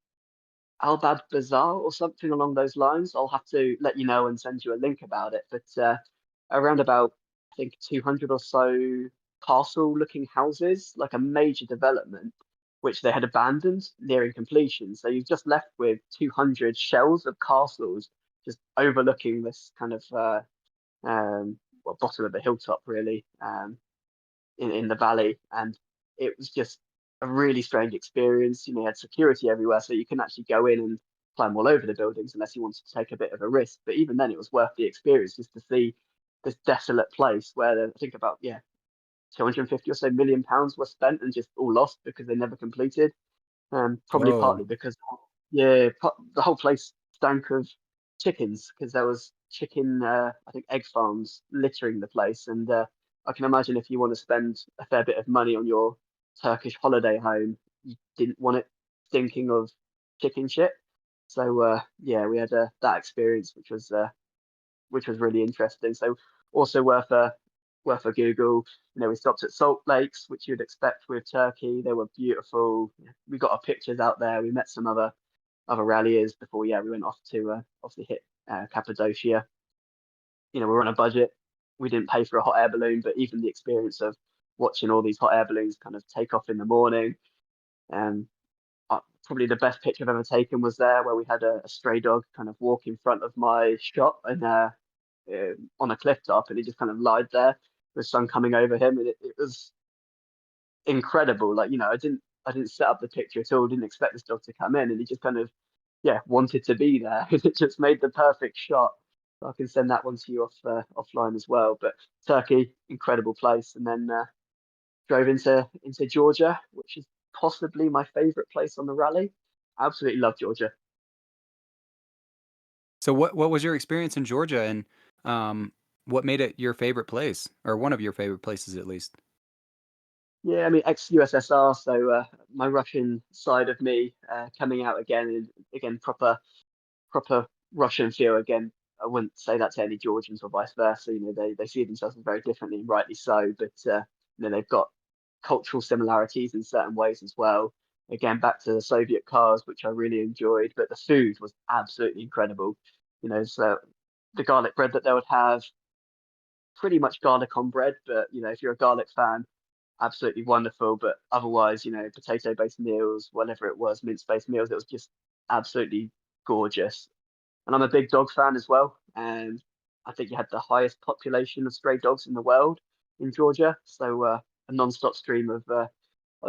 Albad Bazaar or something along those lines. I'll have to let you know and send you a link about it. But around about, I think, 200 or so castle-looking houses, like a major development, which they had abandoned nearing completion. So you've just left with 200 shells of castles just overlooking this kind of bottom of the hilltop, really. In the valley, and it was just a really strange experience. You had security everywhere, so you can actually go in and climb all over the buildings unless you wanted to take a bit of a risk. But even then, it was worth the experience just to see this desolate place where I think about 250 or so million pounds were spent and just all lost because they never completed. Probably Whoa. partly because, yeah, the whole place stank of chickens because there was chicken, I think, egg farms littering the place. And I can imagine if you want to spend a fair bit of money on your Turkish holiday home, you didn't want it stinking of chicken shit. So yeah, we had that experience, which was really interesting. So also worth a Google. We stopped at salt lakes, which you'd expect with Turkey. They were beautiful. We got our pictures out there. We met some other ralliers before. Yeah, we went off to obviously hit Cappadocia. We were on a budget. We didn't pay for a hot air balloon, but even the experience of watching all these hot air balloons kind of take off in the morning. Um, Probably the best picture I've ever taken was there, where we had a stray dog kind of walk in front of my shop and on a cliff top, and he just kind of lied there with sun coming over him, and it was incredible. Like, I didn't set up the picture at all. Didn't expect this dog to come in, and he just kind of wanted to be there. It just made the perfect shot. So I can send that one to you offline as well. But Turkey, incredible place, and then drove into Georgia, which is possibly my favorite place on the rally. I absolutely love Georgia. So what was your experience in Georgia, and what made it your favorite place, or one of your favorite places at least? Yeah, I mean, ex-USSR, so my Russian side of me coming out again, and again, proper Russian feel again. I wouldn't say that to any Georgians or vice versa. They see themselves as very differently, and rightly so. But they've got cultural similarities in certain ways as well. Again, back to the Soviet cars, which I really enjoyed, but the food was absolutely incredible. So the garlic bread that they would have, pretty much garlic on bread, but if you're a garlic fan, absolutely wonderful. But otherwise, potato-based meals, whatever it was, mince-based meals, it was just absolutely gorgeous. And I'm a big dog fan as well. And I think you had the highest population of stray dogs in the world in Georgia. So a non-stop stream of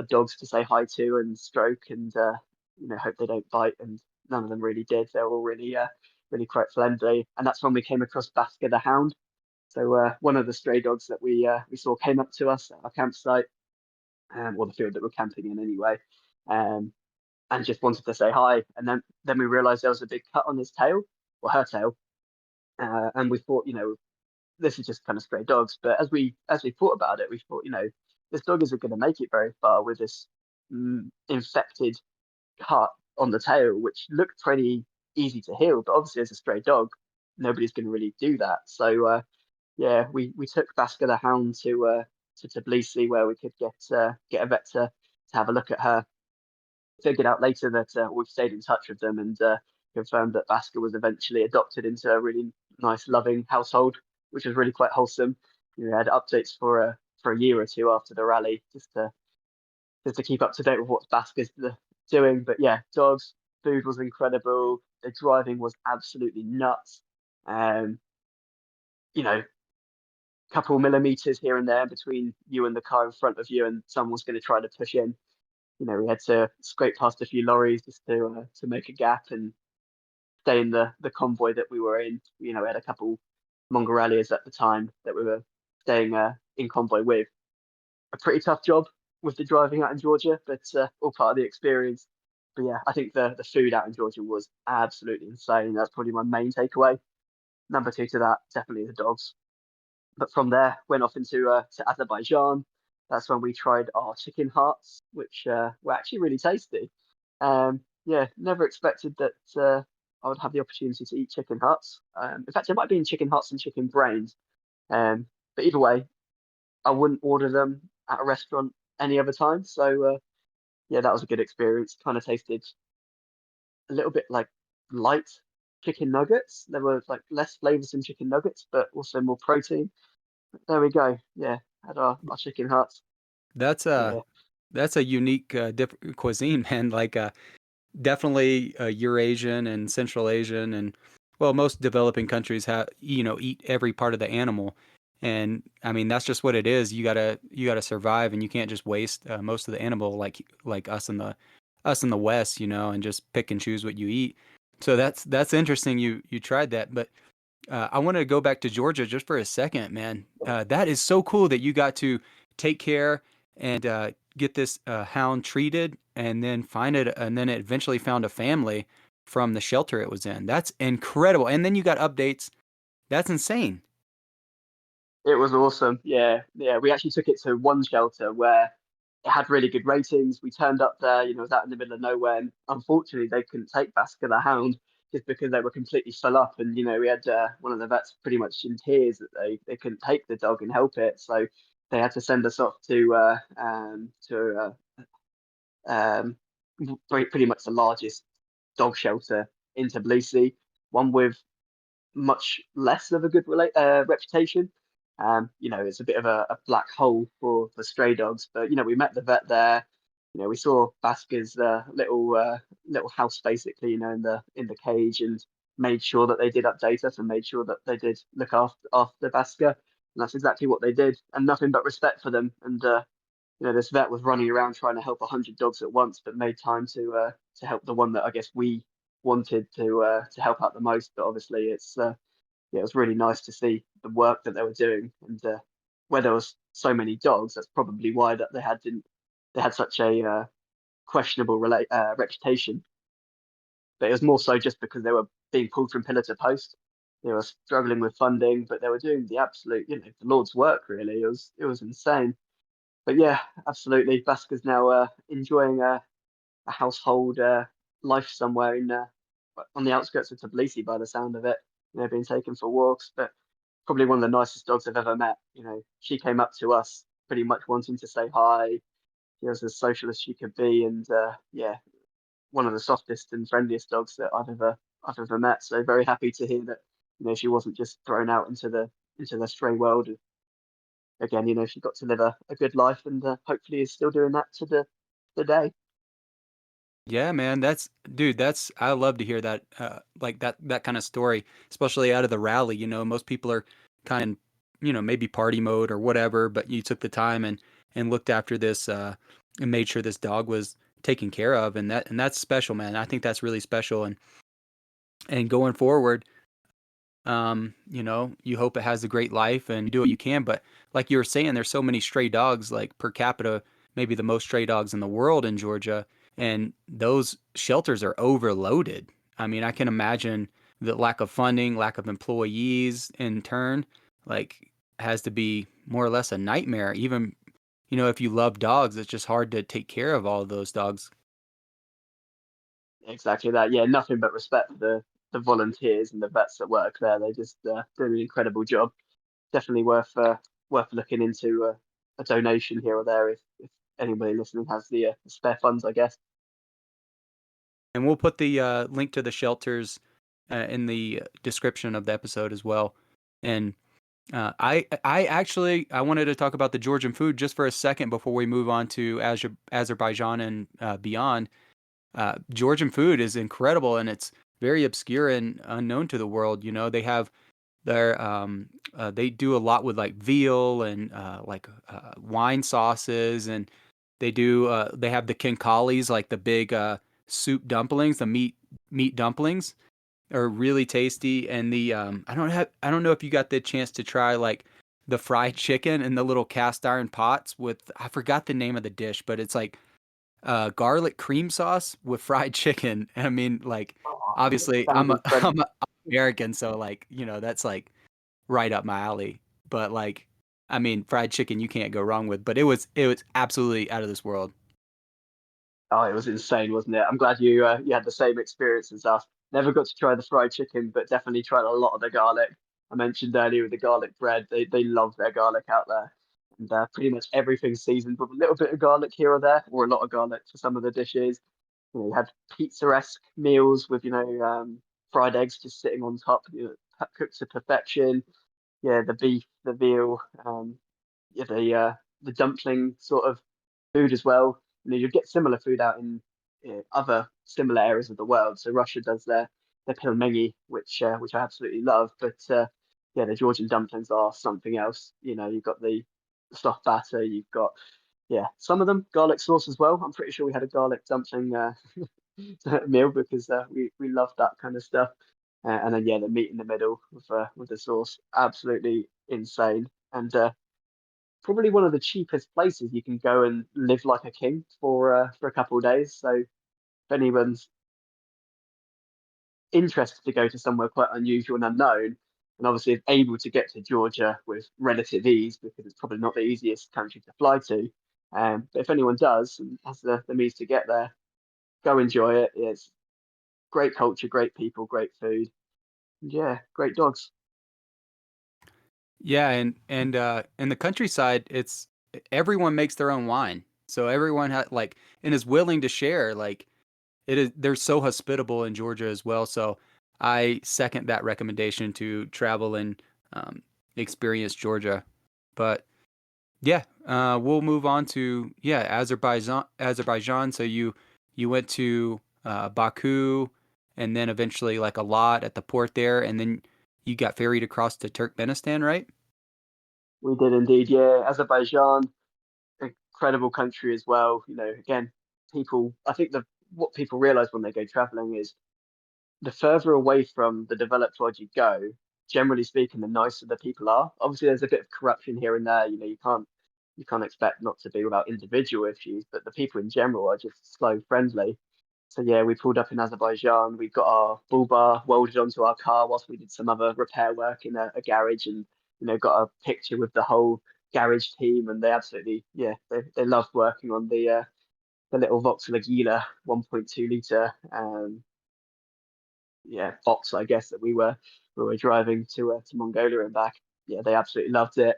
dogs to say hi to and stroke and hope they don't bite. And none of them really did. They were all really quite friendly. And that's when we came across Basker the Hound. So one of the stray dogs that we saw came up to us at our campsite, or the field that we're camping in anyway. Um, and just wanted to say hi. And then we realized there was a big cut on his tail or her tail. And we thought, this is just kind of stray dogs. But as we thought about it, we thought, this dog isn't going to make it very far with this infected cut on the tail, which looked pretty easy to heal. But obviously, as a stray dog, nobody's going to really do that. So yeah, we took Basker the Hound to Tbilisi where we could get a vet to have a look at her. Figured out later that we've stayed in touch with them and confirmed that Basker was eventually adopted into a really nice, loving household, which was really quite wholesome. We had updates for a year or two after the rally, just to keep up to date with what Basker's doing. But yeah, dogs, food was incredible. The driving was absolutely nuts. Um, you know, couple millimeters here and there between you and the car in front of you, and someone's going to try to push in. We had to scrape past a few lorries just to make a gap and stay in the convoy that we were in. We had a couple Mongol Ralliers at the time that we were staying in convoy with. A pretty tough job with the driving out in Georgia, but all part of the experience. But yeah, I think the food out in Georgia was absolutely insane. That's probably my main takeaway. Number two to that, definitely the dogs. But from there, went off into to Azerbaijan. That's when we tried our chicken hearts, which were actually really tasty. Yeah, never expected that I would have the opportunity to eat chicken hearts. In fact, it might be in chicken hearts and chicken brains. But either way, I wouldn't order them at a restaurant any other time. So yeah, that was a good experience. Kind of tasted a little bit like light chicken nuggets. There were like less flavors than chicken nuggets, but also more protein. There we go. Yeah, had our chicken hearts. That's Yeah, a unique different cuisine, man. Like definitely Eurasian and Central Asian, and well, most developing countries have eat every part of the animal, and I mean that's just what it is. You gotta survive, and you can't just waste most of the animal like us in the West, and just pick and choose what you eat. So that's interesting. You tried that, but I want to go back to Georgia just for a second, man. That is so cool that you got to take care and get this hound treated, and then find it, and then it eventually found a family from the shelter it was in. That's incredible. And then you got updates. That's insane. it was awesome. Yeah, yeah. We actually took it to one shelter where it had really good ratings. We turned up there, it was out in the middle of nowhere, and unfortunately they couldn't take Basker the Hound just because they were completely full up. And we had one of the vets pretty much in tears that they couldn't take the dog and help it, so they had to send us off to pretty much the largest dog shelter in Tbilisi, one with much less of a good reputation. It's a bit of a black hole for stray dogs. But we met the vet there. We saw Basker's little house basically, in the cage, and made sure that they did update us and made sure that they did look after Basker. And that's exactly what they did, and nothing but respect for them. And this vet was running around trying to help 100 dogs at once, but made time to help the one that I guess we wanted to help out the most. But obviously, it was really nice to see the work that they were doing, and where there was so many dogs, that's probably why that they had such a questionable reputation. But it was more so just because they were being pulled from pillar to post. They were struggling with funding, but they were doing the absolute, the Lord's work. Really, it was insane. But yeah, absolutely. Basker's now enjoying a household life somewhere on the outskirts of Tbilisi, by the sound of it. Being taken for walks, but probably one of the nicest dogs I've ever met. She came up to us pretty much wanting to say hi. She was as social as she could be, and yeah, one of the softest and friendliest dogs that I've ever met. So very happy to hear that she wasn't just thrown out into the stray world. Again, she got to live a good life, and hopefully is still doing that to the day. Yeah, man, I love to hear that, like that kind of story, especially out of the rally. Most people are kind of, maybe party mode or whatever, but you took the time and looked after this, and made sure this dog was taken care of, and that's special, man. I think that's really special, and going forward, you hope it has a great life and you do what you can. But like you were saying, there's so many stray dogs, like per capita, maybe the most stray dogs in the world in Georgia, and those shelters are overloaded. I mean, I can imagine the lack of funding, lack of employees in turn, like has to be more or less a nightmare, even if you love dogs, it's just hard to take care of all of those dogs. Exactly that. Yeah, nothing but respect for the volunteers and the vets that work there. They just do an incredible job. Definitely worth looking into a donation here or there if anybody listening has the spare funds, I guess. And we'll put the link to the shelters in the description of the episode as well. And I actually I wanted to talk about the Georgian food just for a second before we move on to Azerbaijan and beyond. Georgian food is incredible and it's very obscure and unknown to the world. They have they do a lot with like veal and wine sauces, and they have the kinkalis, like the big soup dumplings, the meat dumplings are really tasty. And the I don't know if you got the chance to try like the fried chicken in the little cast iron pots with, I forgot the name of the dish, but it's like garlic cream sauce with fried chicken. And I mean, like, Oh, obviously sounds incredible. I'm American, so like, that's like right up my alley. But like, I mean, fried chicken you can't go wrong with. But it was absolutely out of this world. Oh, it was insane, wasn't it? I'm glad you had the same experience as us. Never got to try the fried chicken, but definitely tried a lot of the garlic. I mentioned earlier with the garlic bread, they love their garlic out there, and pretty much everything seasoned with a little bit of garlic here or there, or a lot of garlic for some of the dishes. You had pizza-esque meals with fried eggs just sitting on top, cooked to perfection. Yeah, the beef, the veal, yeah, the dumpling sort of food as well. You get similar food out in other similar areas of the world. So Russia does their pilmeni, which I absolutely love. But yeah, the Georgian dumplings are something else. You've got the soft batter. You've got some of them garlic sauce as well. I'm pretty sure we had a garlic dumpling meal because we love that kind of stuff. And then the meat in the middle with the sauce, absolutely insane. And probably one of the cheapest places you can go and live like a king for a couple of days. So if anyone's interested to go to somewhere quite unusual and unknown, and obviously is able to get to Georgia with relative ease because it's probably not the easiest country to fly to. But if anyone does and has the means to get there, go enjoy it. It's great culture, great people, great food, and yeah, great dogs. Yeah, and in the countryside, it's everyone makes their own wine. So everyone like and is willing to share. Like they're so hospitable in Georgia as well. So I second that recommendation to travel and um, experience Georgia. But yeah, we'll move on to Azerbaijan. So you went to Baku, and then eventually like a lot at the port there, and then you got ferried across to Turkmenistan, right? We did indeed, yeah. Azerbaijan, incredible country as well. Again, I think what people realize when they go traveling is the further away from the developed world you go, generally speaking, the nicer the people are. Obviously, there's a bit of corruption here and there. You can't expect not to be without individual issues, but the people in general are just so friendly. So yeah, we pulled up in Azerbaijan. We got our bull bar welded onto our car whilst we did some other repair work in a garage, and got a picture with the whole garage team. And they absolutely, yeah, they loved working on the little Vauxhall 1.2 liter box, I guess, that we were driving to Mongolia and back. Yeah, they absolutely loved it.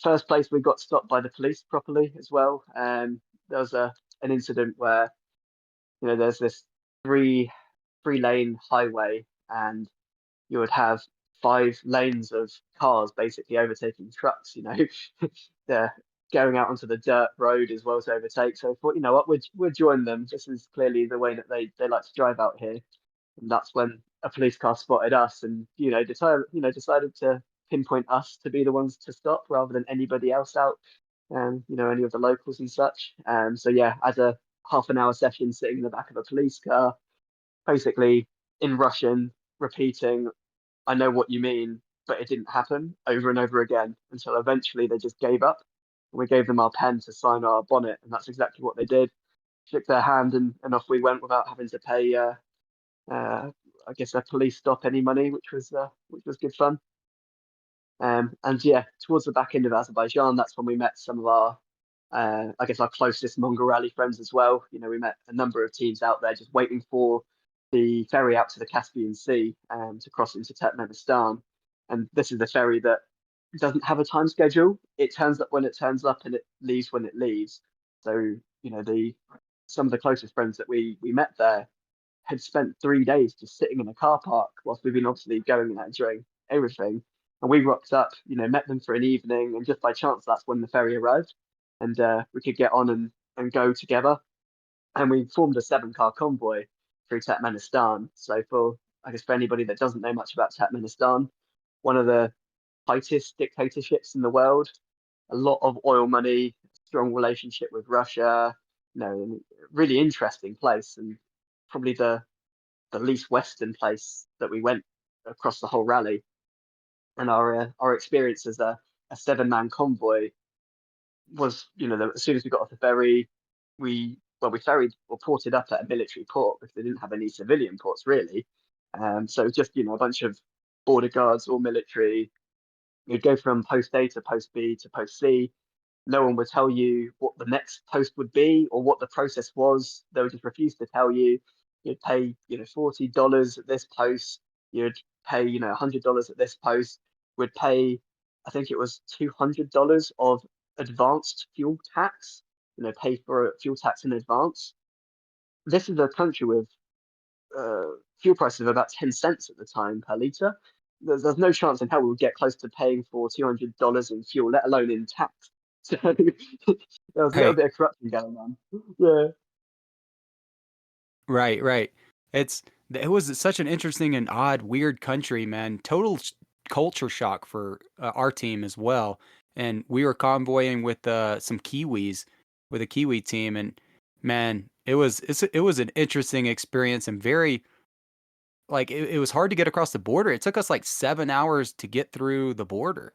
First place we got stopped by the police properly as well. There was an incident where there's this three three lane highway, and you would have 5 lanes of cars basically overtaking trucks. They're going out onto the dirt road as well to overtake. So I thought, you know what, we'd join them. This is clearly the way that they like to drive out here. And that's when a police car spotted us, and decided to pinpoint us to be the ones to stop rather than anybody else out, any of the locals and such. So yeah, as a half an hour session sitting in the back of a police car, basically in Russian, repeating, "I know what you mean, but it didn't happen," over and over again until eventually they just gave up. We gave them our pen to sign our bonnet, and that's exactly what they did. Shook their hand, and off we went without having to pay uh, I guess a police stop any money, which was good fun. And yeah, towards the back end of Azerbaijan, that's when we met some of our I guess our closest Mongol Rally friends as well. We met a number of teams out there just waiting for the ferry out to the Caspian Sea to cross into Turkmenistan. And this is the ferry that doesn't have a time schedule. It turns up when it turns up and it leaves when it leaves. So, the some of the closest friends that we met there had spent 3 days just sitting in a car park whilst we've been obviously going and enjoying everything. And we rocked up, met them for an evening, and just by chance, that's when the ferry arrived, and we could get on and go together. And we formed a 7-car convoy through Turkmenistan. So I guess for anybody that doesn't know much about Turkmenistan, one of the tightest dictatorships in the world, a lot of oil money, strong relationship with Russia, really interesting place, and probably the least Western place that we went across the whole rally. And our experience as a 7-man convoy was, as soon as we got off the ferry, we ferried or ported up at a military port because they didn't have any civilian ports really. So just a bunch of border guards, all military. You'd go from post A to post B to post C. No one would tell you what the next post would be or what the process was. They would just refuse to tell you. You'd pay, $40 at this post. You'd pay, $100 at this post. We'd pay, I think it was $200 of advanced fuel tax. Pay for fuel tax in advance. This is a country with fuel prices of about 10 cents at the time per litre. There's no chance in hell we would get close to paying for $200 in fuel, let alone in tax. So there was a little Right, bit of corruption going on. Yeah. right, right. It's it was such an interesting and odd, weird country, man. Total culture shock for our team as well. And we were convoying with some Kiwis, with a Kiwi team, and man, it was an interesting experience and very like it was hard to get across the border. It took us like 7 hours to get through the border.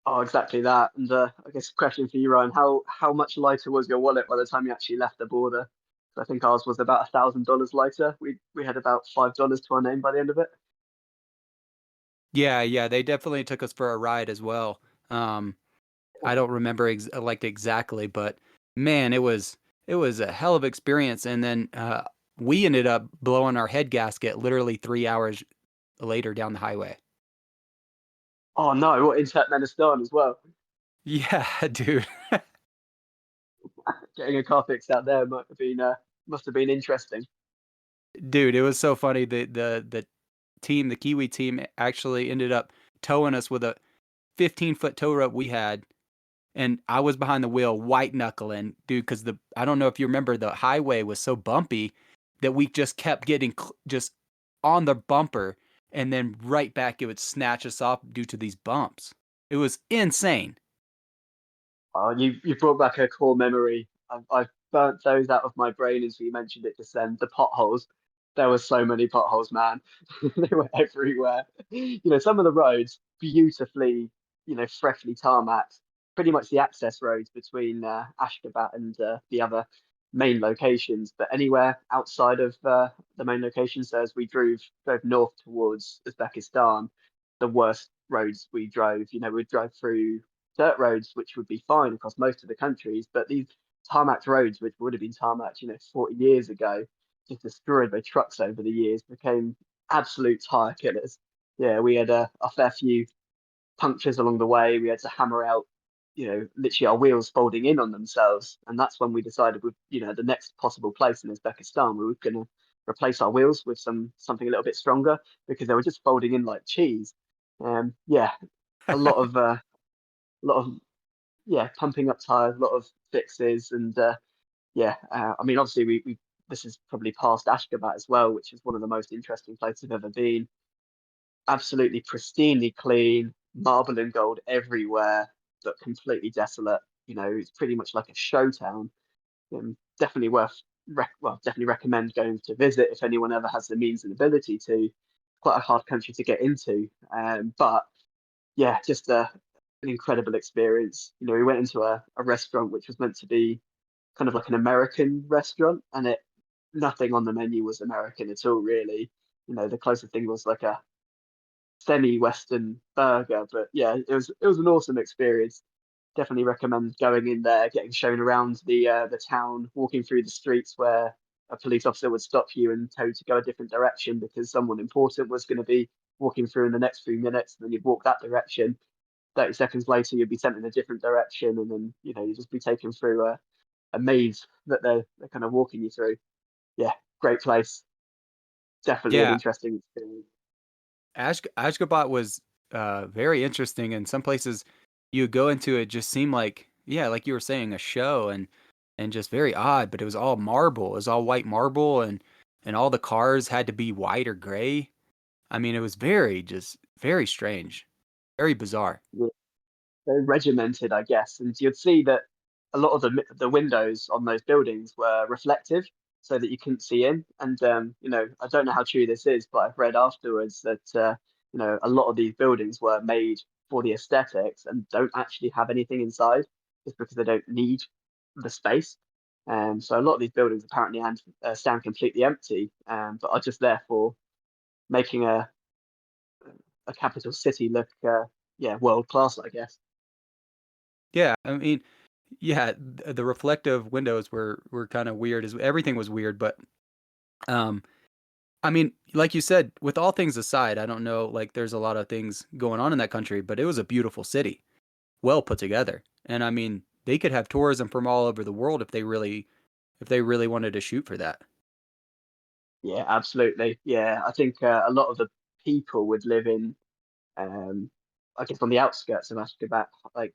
Oh, exactly that. And I guess question for you, Ryan, how much lighter was your wallet by the time you actually left the border? I think ours was about $1,000 lighter. We had about $5 to our name by the end of it. Yeah, yeah, they definitely took us for a ride as well. Um, I don't remember like exactly, but man, it was a hell of an experience. And then we ended up blowing our head gasket literally 3 hours later down the highway. Oh no, what in Turkmenistan as well. Yeah, dude. Getting a car fixed out there must have been interesting. Dude, it was so funny. The team, the Kiwi team, actually ended up towing us with a 15-foot tow rope we had, and I was behind the wheel, white knuckling, dude. Because I don't know if you remember, the highway was so bumpy that we just kept getting just on the bumper, and then right back it would snatch us off due to these bumps. It was insane. Oh, you brought back a core memory. I've burnt those out of my brain as you mentioned it just then. The potholes. There were so many potholes, man. They were everywhere. Some of the roads beautifully, freshly tarmacked. Pretty much the access roads between Ashgabat and the other main locations. But anywhere outside of the main locations, so as we drove north towards Uzbekistan, the worst roads we drove. We'd drive through dirt roads, which would be fine across most of the countries, but these tarmac roads, which would have been tarmac, 40 years ago, just destroyed by trucks over the years, became absolute tire killers. Yeah, we had a fair few punctures along the way. We had to hammer out, literally our wheels folding in on themselves, and that's when we decided, with the next possible place in Uzbekistan, we were going to replace our wheels with something a little bit stronger because they were just folding in like cheese. Yeah, a lot of yeah, pumping up tires, a lot of fixes, and yeah, I mean, obviously, we this is probably past Ashgabat as well, which is one of the most interesting places I've ever been. Absolutely pristinely clean, marble and gold everywhere, but completely desolate. It's pretty much like a show town. Definitely definitely recommend going to visit if anyone ever has the means and ability to. Quite a hard country to get into, but yeah, just an incredible experience. We went into a restaurant which was meant to be kind of like an American restaurant, and nothing on the menu was American at all, really. The closest thing was like a semi-Western burger, but yeah, it was an awesome experience. definitely recommend going in there, getting shown around the town, walking through the streets where a police officer would stop you and tell you to go a different direction because someone important was going to be walking through in the next few minutes. And then you'd walk that direction. 30 seconds later, you'd be sent in a different direction, and then you'd just be taken through a maze that they're kind of walking you through. Yeah, great place. Definitely an Yeah, interesting experience. Ashgabat was very interesting. And some places you go into it just seemed like, yeah, like you were saying, a show, and just very odd. But it was all marble. It was all white marble, and all the cars had to be white or gray. I mean, it was just very strange, very bizarre. Yeah, very regimented, I guess. And you'd see that a lot of the windows on those buildings were reflective, so that you couldn't see in. And I don't know how true this is, but I've read afterwards that a lot of these buildings were made for the aesthetics and don't actually have anything inside, just because they don't need the space. So a lot of these buildings apparently stand completely empty, but are just there for making a capital city look, yeah, world class, I guess. Yeah, I mean, yeah, the reflective windows were kind of weird. As everything was weird, but um, I mean, like you said, with all things aside, I don't know, like there's a lot of things going on in that country, but it was a beautiful city, well put together. And I mean, they could have tourism from all over the world if they really wanted to shoot for that. Yeah, absolutely. Yeah, I think a lot of the people would live in, um, I guess, on the outskirts of Ashgabat, like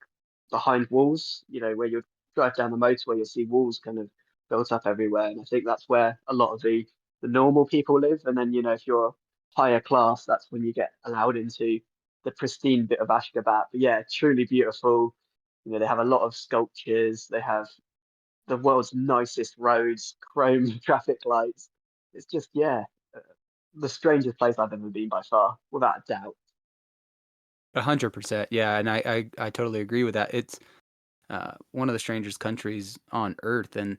behind walls. Where you drive down the motorway, you'll see walls kind of built up everywhere, and I think that's where a lot of the normal people live. And then, if you're higher class, that's when you get allowed into the pristine bit of Ashgabat. But yeah, truly beautiful. They have a lot of sculptures. They have the world's nicest roads, chrome traffic lights. It's just, yeah, uh, the strangest place I've ever been by far, without a doubt. 100%. Yeah, and I totally agree with that. It's one of the strangest countries on earth, and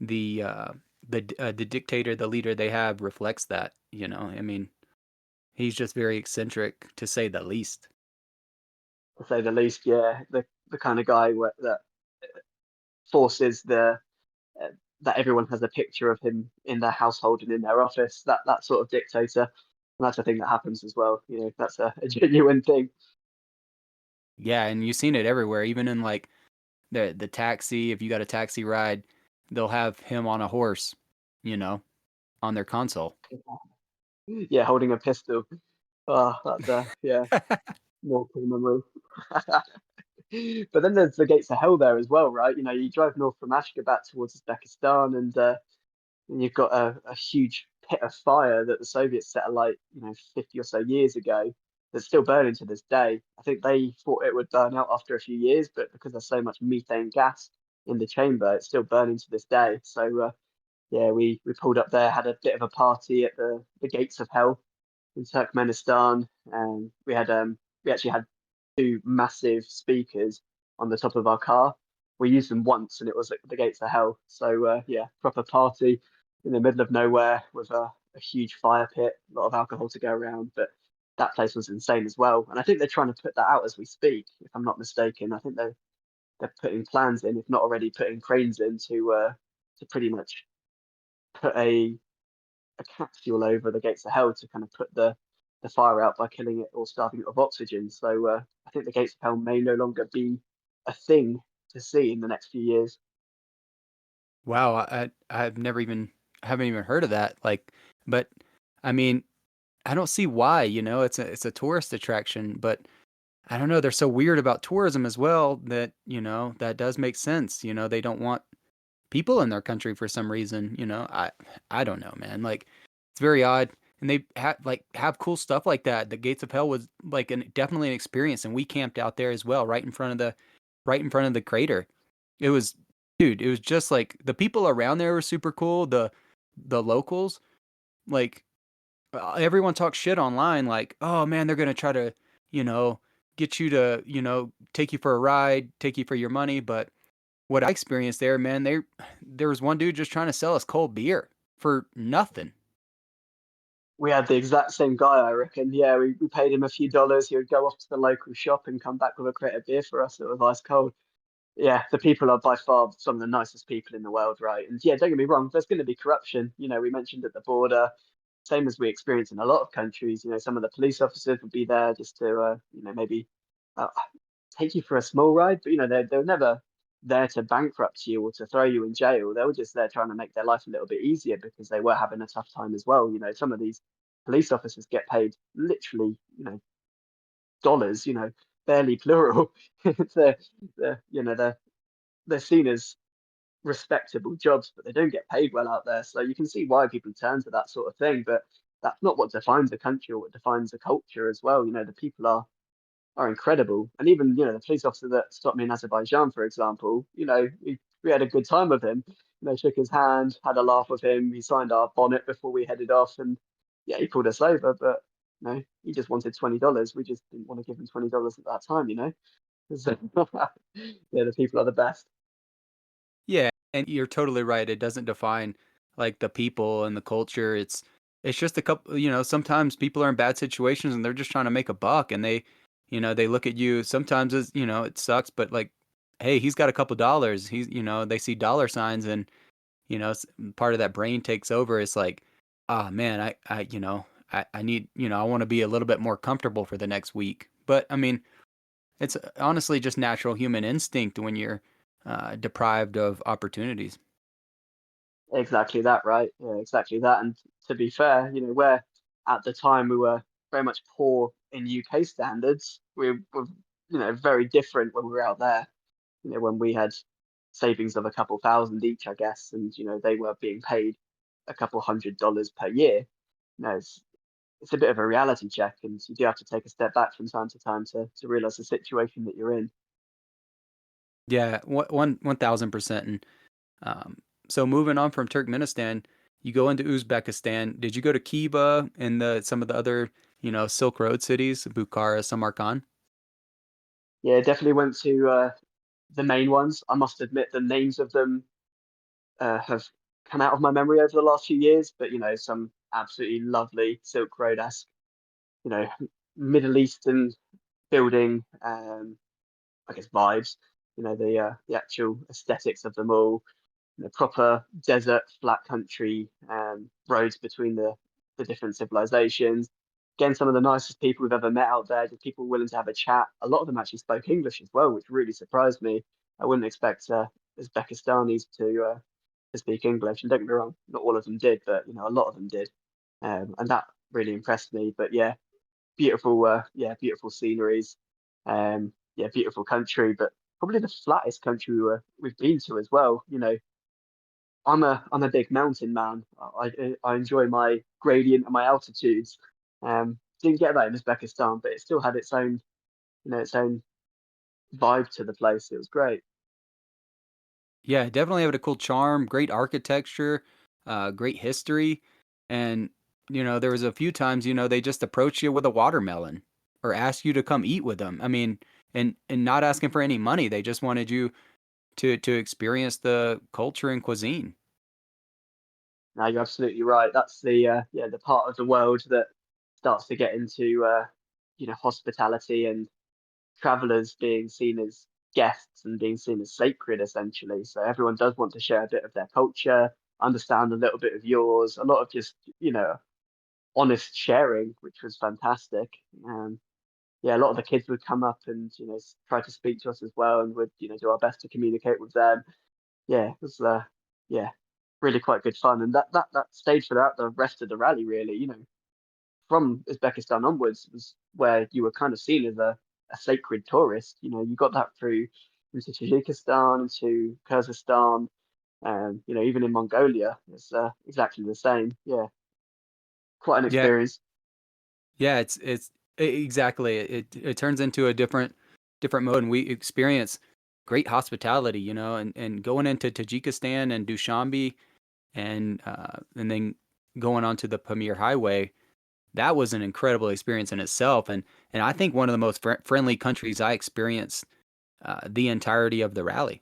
the uh, the dictator, the leader they have, reflects that. I mean, he's just very eccentric, to say the least. To say the least. Yeah, the kind of guy that forces uh, that everyone has a picture of him in their household and in their office. That sort of dictator, and that's a thing that happens as well. That's a genuine thing. Yeah, and you've seen it everywhere, even in like the taxi. If you got a taxi ride, they'll have him on a horse, you know, on their console. Yeah, holding a pistol. Oh, that's yeah, more cool memory. But then there's the gates of hell there as well, right? You drive north from Ashgabat towards Uzbekistan, and you've got a huge pit of fire that the Soviets set alight, 50 or so years ago, that's still burning to this day. I think they thought it would burn out after a few years, but because there's so much methane gas in the chamber, it's still burning to this day. So yeah, we pulled up there, had a bit of a party at the gates of hell in Turkmenistan, and we actually had two massive speakers on the top of our car. We used them once, and it was at the gates of hell. So yeah, proper party in the middle of nowhere with a huge fire pit, a lot of alcohol to go around. But that place was insane as well, and I think they're trying to put that out as we speak, if I'm not mistaken. I think they're putting plans in, if not already putting cranes in to pretty much put a capsule over the gates of hell to kind of put the fire out by killing it or starving it of oxygen. So I think the gates of hell may no longer be a thing to see in the next few years. Wow, I've never even haven't even heard of that. Like, but I mean, I don't see why. It's a tourist attraction, but I don't know. They're so weird about tourism as well that that does make sense. They don't want people in their country for some reason. I don't know, man. Like, it's very odd. And they have cool stuff like that. The Gates of Hell was like definitely an experience, and we camped out there as well, right in front of the crater. It was, dude. It was just like the people around there were super cool. The locals, like everyone talks shit online, like, oh man, they're gonna try to, you know, get you to, take you for a ride, take you for your money. But what I experienced there, man, there was one dude just trying to sell us cold beer for nothing. We had the exact same guy, I reckon. Yeah, we paid him a few dollars. He would go off to the local shop and come back with a crate of beer for us that was ice cold. yeah, the people are by far some of the nicest people in the world, right? And yeah, don't get me wrong, there's going to be corruption. We mentioned at the border, same as we experience in a lot of countries. Some of the police officers would be there just to, maybe uh, take you for a small ride, but they're never there to bankrupt you or to throw you in jail. They were just there trying to make their life a little bit easier because they were having a tough time as well. Some of these police officers get paid literally, dollars, barely plural. they're, they're seen as respectable jobs, but they don't get paid well out there. So you can see why people turn to that sort of thing. But that's not what defines a country or what defines a culture as well. The people are incredible. And even, the police officer that stopped me in Azerbaijan, for example, we had a good time with him. Shook his hand, had a laugh with him. He signed our bonnet before we headed off, and yeah, he pulled us over. But he just wanted $20. We just didn't want to give him $20 at that time. 'Cause, yeah, the people are the best. Yeah, and you're totally right. It doesn't define like the people and the culture. It's just a couple, sometimes people are in bad situations and they're just trying to make a buck and they look at you sometimes as, it sucks, but like, hey, he's got a couple dollars. They see dollar signs and, part of that brain takes over. It's like, ah, man, I need, I want to be a little bit more comfortable for the next week. But I mean, it's honestly just natural human instinct when you're deprived of opportunities. Exactly that, right? Yeah, exactly that. And to be fair, where at the time we were very much poor in UK standards, we were, very different when we were out there. When we had savings of a couple thousand each, I guess, and they were being paid a couple $100 per year. It's a bit of a reality check, and you do have to take a step back from time to time to realize the situation that you're in. Yeah, 1,000%. And um, so moving on from Turkmenistan, you go into Uzbekistan. Did you go to Kiba and the some of the other Silk Road cities, Bukhara, Samarkand? Yeah, definitely went to the main ones. I must admit the names of them have come out of my memory over the last few years, but some absolutely lovely Silk Road-esque, you know, Middle Eastern building, I guess vibes. The actual aesthetics of them all, proper desert, flat country, roads between the different civilizations. Again, some of the nicest people we've ever met out there, just people willing to have a chat. A lot of them actually spoke English as well, which really surprised me. I wouldn't expect Uzbekistanis to speak English. And don't get me wrong, not all of them did, but a lot of them did, and that really impressed me. But yeah, beautiful, beautiful sceneries, yeah, beautiful country, but probably the flattest country we've been to as well. I'm a big mountain man. I enjoy my gradient and my altitudes. Didn't get that in Uzbekistan, but it still had its own vibe to the place. It was great. Yeah, definitely have a cool charm, great architecture, great history, and there was a few times they just approach you with a watermelon or ask you to come eat with them. I mean, and not asking for any money. They just wanted you to experience the culture and cuisine. Now you're absolutely right. That's the part of the world that starts to get into hospitality and travelers being seen as guests and being seen as sacred, essentially. So everyone does want to share a bit of their culture, understand a little bit of yours, a lot of just, honest sharing, which was fantastic. Yeah, a lot of the kids would come up and, try to speak to us as well and would, do our best to communicate with them. Yeah, it was, yeah, really quite good fun. And that stayed throughout the rest of the rally, really. From Uzbekistan onwards was where you were kind of seen as a sacred tourist. You got that through into Tajikistan, to Kyrgyzstan, even in Mongolia, it's exactly the same. Yeah, quite an Yeah, experience. yeah, exactly. It turns into a different mode, and we experience great hospitality, and going into Tajikistan and Dushanbe, and then going onto the Pamir Highway. That was an incredible experience in itself, and I think one of the most friendly countries I experienced the entirety of the rally.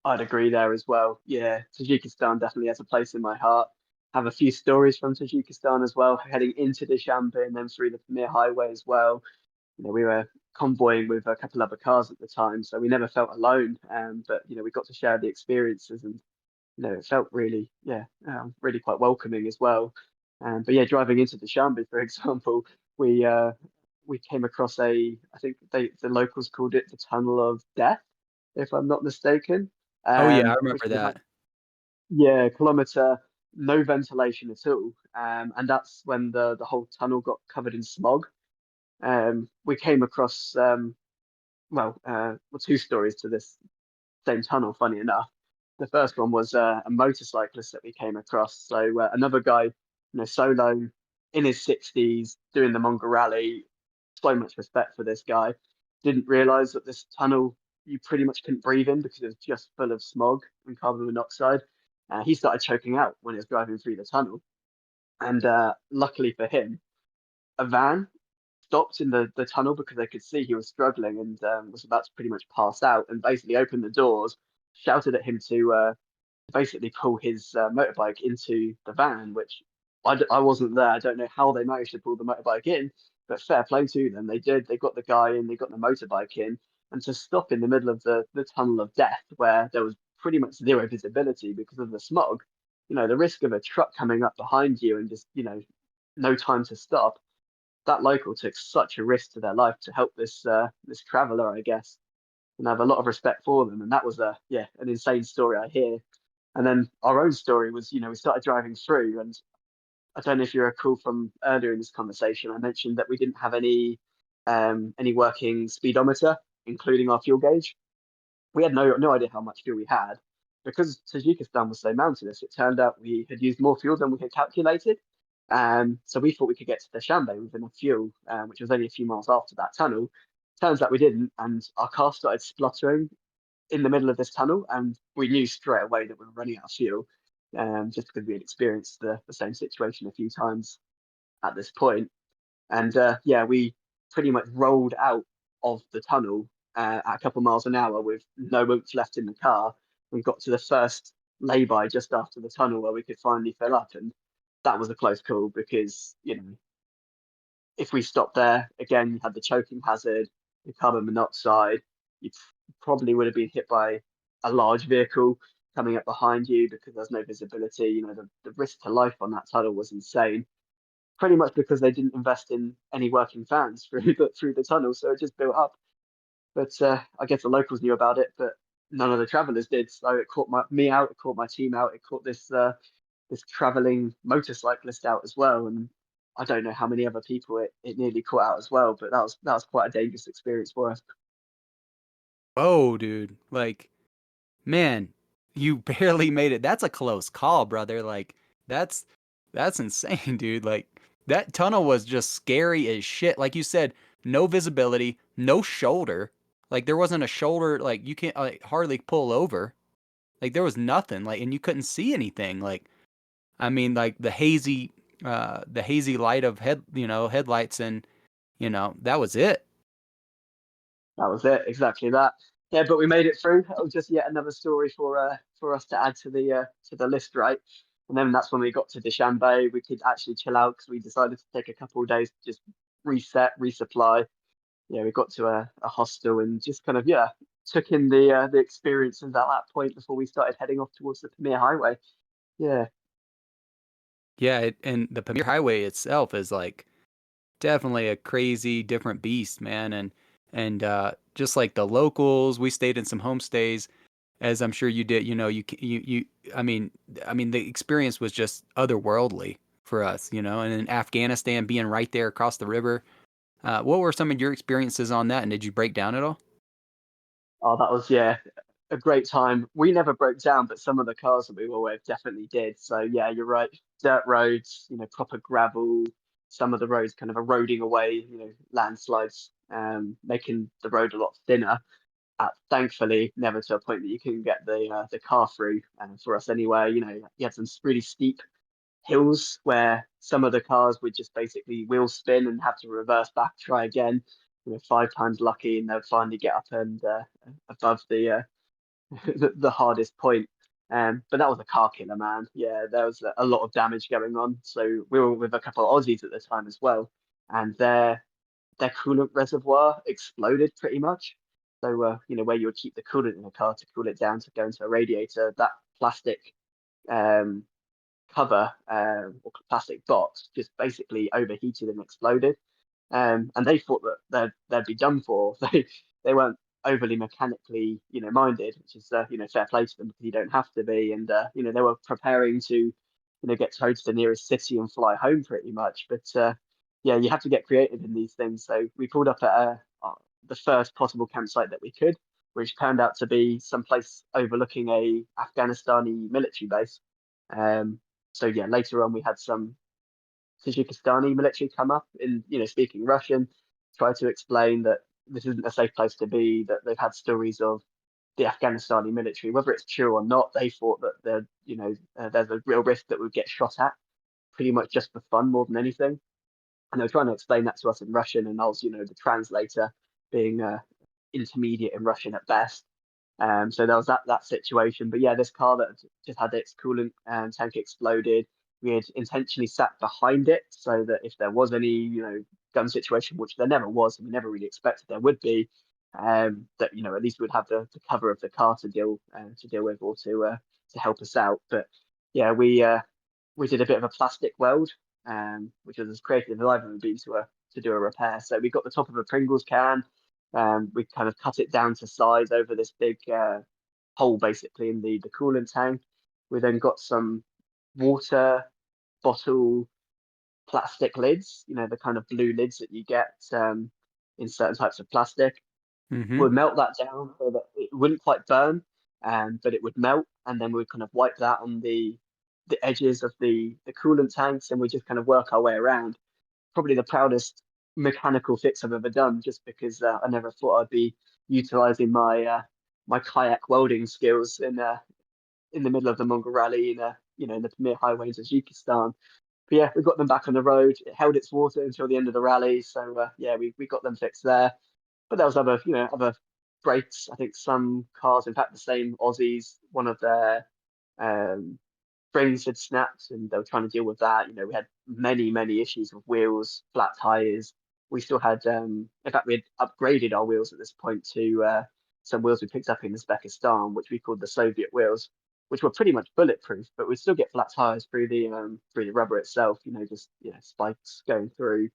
I'd agree there as well. Yeah, Tajikistan definitely has a place in my heart. Have a few stories from Tajikistan as well, heading into Dushanbe and then through the Pamir Highway as well. We were convoying with a couple other cars at the time, so we never felt alone. But we got to share the experiences, and it felt really, really quite welcoming as well. But yeah, driving into Dushanbe, for example, we uh, we came across I think the locals called it the Tunnel of Death, if I'm not mistaken, Oh yeah, I which remember was like, that. yeah, kilometer, no ventilation at all. And that's when the whole tunnel got covered in smog. We came across, two stories to this same tunnel, funny enough. The first one was a motorcyclist that we came across. So another guy, solo in his 60s doing the Mongol Rally. So much respect for this guy. Didn't realize that this tunnel you pretty much couldn't breathe in because it was just full of smog and carbon monoxide. He started choking out when he was driving through the tunnel. And luckily for him, a van stopped in the tunnel because they could see he was struggling and was about to pretty much pass out, and basically opened the doors, shouted at him to basically pull his motorbike into the van, which I wasn't there. I don't know how they managed to pull the motorbike in, but fair play to them. They did. They got the guy in, they got the motorbike in, and to stop in the middle of the tunnel of death where there was pretty much zero visibility because of the smog. The risk of a truck coming up behind you and just, no time to stop. That local took such a risk to their life to help this traveler, I guess, and I have a lot of respect for them. And that was an insane story I hear. And then our own story was, we started driving through, and I don't know if you recall from earlier in this conversation, I mentioned that we didn't have any working speedometer, including our fuel gauge. We had no idea how much fuel we had. Because Tajikistan was so mountainous, it turned out we had used more fuel than we had calculated. So we thought we could get to Dushanbe with enough fuel, which was only a few miles after that tunnel. Turns out we didn't, and our car started spluttering in the middle of this tunnel, and we knew straight away that we were running out of fuel, just because we had experienced the same situation a few times at this point. And we pretty much rolled out of the tunnel at a couple of miles an hour with no oomph left in the car. We got to the first lay-by just after the tunnel where we could finally fill up, and that was a close call because if we stopped there again, you had the choking hazard, the carbon monoxide. You probably would have been hit by a large vehicle coming up behind you because there's no visibility. The risk to life on that tunnel was insane. Pretty much because they didn't invest in any working fans through the tunnel, so it just built up. But I guess the locals knew about it, but none of the travellers did. So it caught me out, it caught my team out, it caught this travelling motorcyclist out as well. And I don't know how many other people it nearly caught out as well, but that was quite a dangerous experience for us. Oh, dude. Like, man, you barely made it. That's a close call, brother. Like, that's that's insane, dude. Like, that tunnel was just scary as shit. Like you said, no visibility, no shoulder. Like there wasn't a shoulder, like you can't hardly pull over. Like there was nothing. Like and you couldn't see anything. Like I mean, like the hazy light of headlights and that was it. That was it, exactly that. Yeah, but we made it through. It was just yet another story for us to add to the list, right? And then that's when we got to Dushanbe. We could actually chill out because we decided to take a couple of days to just reset, resupply. Yeah, we got to a hostel and just kind of took in the experiences at that point before we started heading off towards the Pamir Highway. Yeah, Yeah, and the Pamir Highway itself is like definitely a crazy different beast, man. And just like the locals, we stayed in some homestays, as I'm sure you did. You I mean the experience was just otherworldly for us, And in Afghanistan, being right there across the river, what were some of your experiences on that? And did you break down at all? oh, that was a great time. We never broke down, but some of the cars that we were with definitely did. So yeah, you're right. Dirt roads, proper gravel. Some of the roads kind of eroding away, landslides, making the road a lot thinner. Thankfully, never to a point that you can get the car through. And for us anyway, you had some really steep hills where some of the cars would just basically wheel spin and have to reverse back, try again. 5 times lucky, and they'll finally get up and above the hardest point. But that was a car killer, man. Yeah, there was a lot of damage going on. So we were with a couple of Aussies at the time as well, and their coolant reservoir exploded pretty much. So, where you would keep the coolant in a car to cool it down to go into a radiator, that plastic um, cover or plastic box just basically overheated and exploded. And they thought that they'd be done for. They weren't overly mechanically, minded, which is fair play to them because you don't have to be. And they were preparing to, get towed to the nearest city and fly home pretty much. But yeah, you have to get creative in these things. So we pulled up at the first possible campsite that we could, which turned out to be someplace overlooking a Afghanistani military base. Um, so yeah, later on we had some Tajikistani military come up in, speaking Russian, try to explain that this isn't a safe place to be, that they've had stories of the Afghanistani military, whether it's true or not. They thought that there's a real risk that we'd get shot at pretty much just for fun more than anything. And they were trying to explain that to us in Russian, and I was, the translator being intermediate in Russian at best. So there was that situation. But yeah, this car that just had its coolant tank exploded. We had intentionally sat behind it so that if there was any, gun situation, which there never was, and we never really expected there would be, that at least we'd have the cover of the car to deal with or to help us out. But yeah, we did a bit of a plastic weld, which was as creative as I've ever been to do a repair. So we got the top of a Pringles can. We kind of cut it down to size over this big hole basically in the coolant tank. We then got some water bottle plastic lids, the kind of blue lids that you get in certain types of plastic. Mm-hmm. We'd melt that down so that it wouldn't quite burn, but it would melt, and then we'd kind of wipe that on the edges of the coolant tanks, and we just kind of work our way around. Probably the proudest mechanical fix I've ever done, just because I never thought I'd be utilizing my kayak welding skills in the middle of the Mongol Rally in the Pamir Highway in Tajikistan. But yeah, we got them back on the road. It held its water until the end of the rally, so yeah, we got them fixed there. But there was other brakes. I think some cars, in fact, the same Aussies, one of their um, springs had snapped and they were trying to deal with that. We had many issues with wheels, flat tires. We still had, in fact, we had upgraded our wheels at this point to some wheels we picked up in Uzbekistan, which we called the Soviet wheels, which were pretty much bulletproof, but we'd still get flat tires through the rubber itself. Just spikes going through,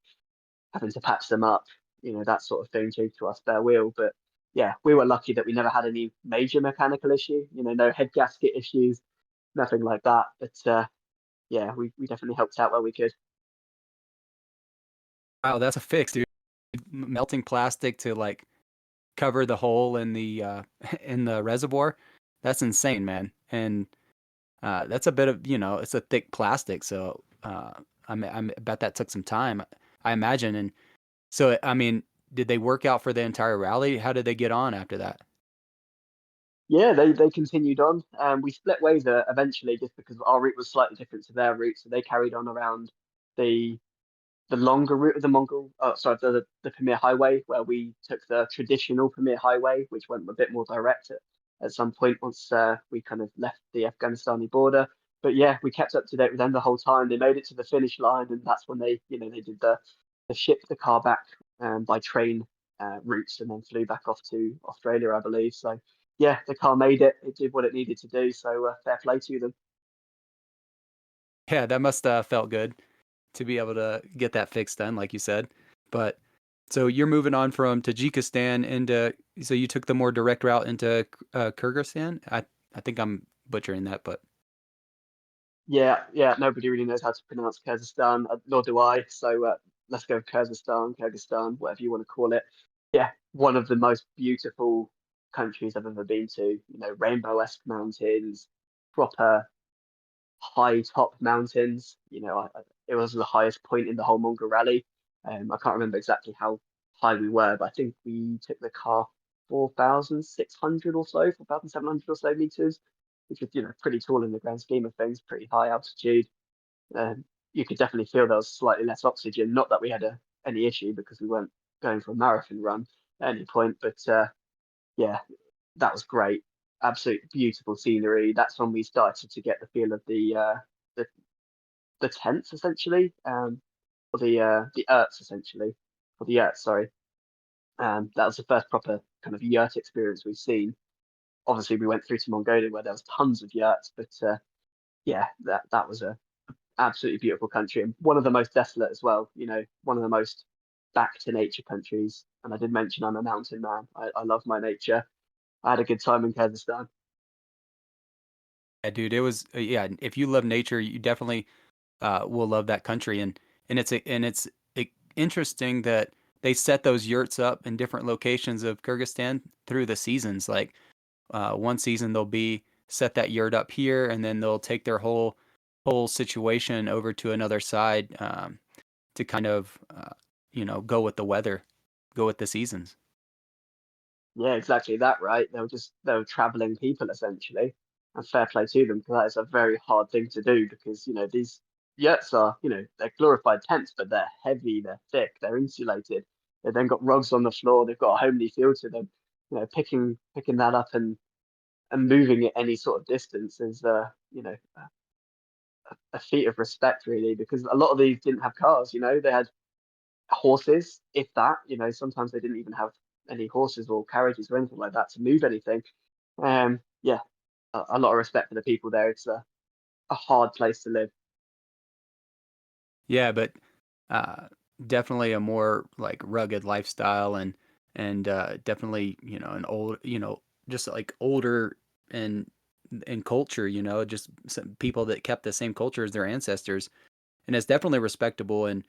having to patch them up, that sort of thing due to our spare wheel. But yeah, we were lucky that we never had any major mechanical issue. No head gasket issues, nothing like that. But yeah, we definitely helped out where we could. Wow, that's a fix, dude. Melting plastic to like cover the hole in the in the reservoir. That's insane, man. And that's a bit of, it's a thick plastic, so I bet that took some time, I imagine. And so, I mean, did they work out for the entire rally? How did they get on after that? Yeah, they continued on. We split ways eventually just because our route was slightly different to their route. So they carried on around the the longer route of the the Pamir Highway, where we took the traditional Pamir Highway, which went a bit more direct at some point once we kind of left the Afghanistani border. But yeah, we kept up to date with them the whole time. They made it to the finish line, and that's when they did the ship the car back by train routes and then flew back off to Australia, I believe. So yeah, the car made it. It did what it needed to do. So fair play to them. Yeah, that must felt good to be able to get that fix done, like you said. But so you're moving on from Tajikistan into, so you took the more direct route into Kyrgyzstan. I think I'm butchering that, but Yeah. Nobody really knows how to pronounce Kyrgyzstan, nor do I. So let's go Kyrgyzstan, whatever you want to call it. Yeah, one of the most beautiful countries I've ever been to. Rainbow-esque mountains, proper high top mountains. It was the highest point in the whole Mongol Rally. I can't remember exactly how high we were, but I think we took the car 4,600 or so, 4,700 or so meters, which is pretty tall in the grand scheme of things, pretty high altitude. You could definitely feel there was slightly less oxygen. Not that we had any issue because we weren't going for a marathon run at any point, but yeah, that was great. Absolute beautiful scenery. That's when we started to get the feel of the tents essentially, or the yurts essentially or the yurt, sorry. That was the first proper kind of yurt experience we've seen. Obviously, we went through to Mongolia where there was tons of yurts, but yeah, that was a absolutely beautiful country and one of the most desolate as well. One of the most back to nature countries. And I did mention I'm a mountain man. I love my nature. I had a good time in Kazakhstan. Yeah, dude, it was yeah. If you love nature, you definitely will love that country, and it's interesting that they set those yurts up in different locations of Kyrgyzstan through the seasons. Like one season they'll be set that yurt up here, and then they'll take their whole situation over to another side to kind of go with the weather, go with the seasons. Yeah, exactly that, right? They were traveling people essentially, and fair play to them because that is a very hard thing to do because these yurts are they're glorified tents, but they're heavy, they're thick, they're insulated. They've then got rugs on the floor. They've got a homely feel to them. Picking that up and moving it any sort of distance is a feat of respect really because a lot of these didn't have cars. They had horses, if that. Sometimes they didn't even have any horses or carriages or anything like that to move anything. Yeah, a lot of respect for the people there. It's a hard place to live. Yeah, but uh, definitely a more like rugged lifestyle, and definitely an old just like older and culture, just some people that kept the same culture as their ancestors, and it's definitely respectable and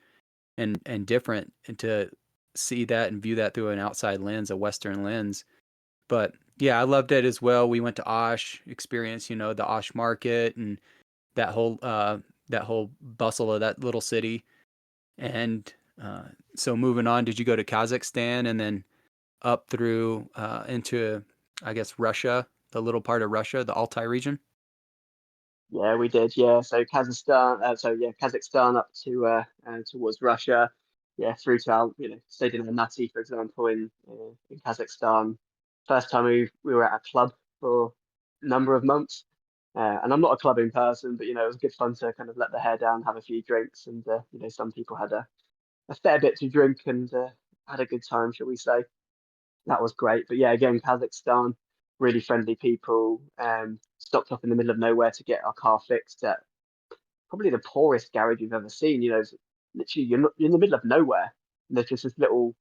different, and to see that and view that through an outside lens, a Western lens. But yeah, I loved it as well. We went to Osh, experience the Osh market and that whole bustle of that little city. And so moving on, did you go to Kazakhstan and then up through into, I guess, Russia, the little part of Russia, the Altai region? Yeah, we did. Yeah, so Kazakhstan. Kazakhstan up to towards Russia. Yeah, through to stayed in Almaty, for example, in Kazakhstan. First time we were at a club for a number of months. And I'm not a clubbing person, but it was good fun to kind of let the hair down, have a few drinks, and some people had a fair bit to drink and had a good time, shall we say? That was great. But yeah, again, Kazakhstan, really friendly people. Stopped off in the middle of nowhere to get our car fixed at probably the poorest garage you've ever seen. Literally you're in the middle of nowhere. And there's just this little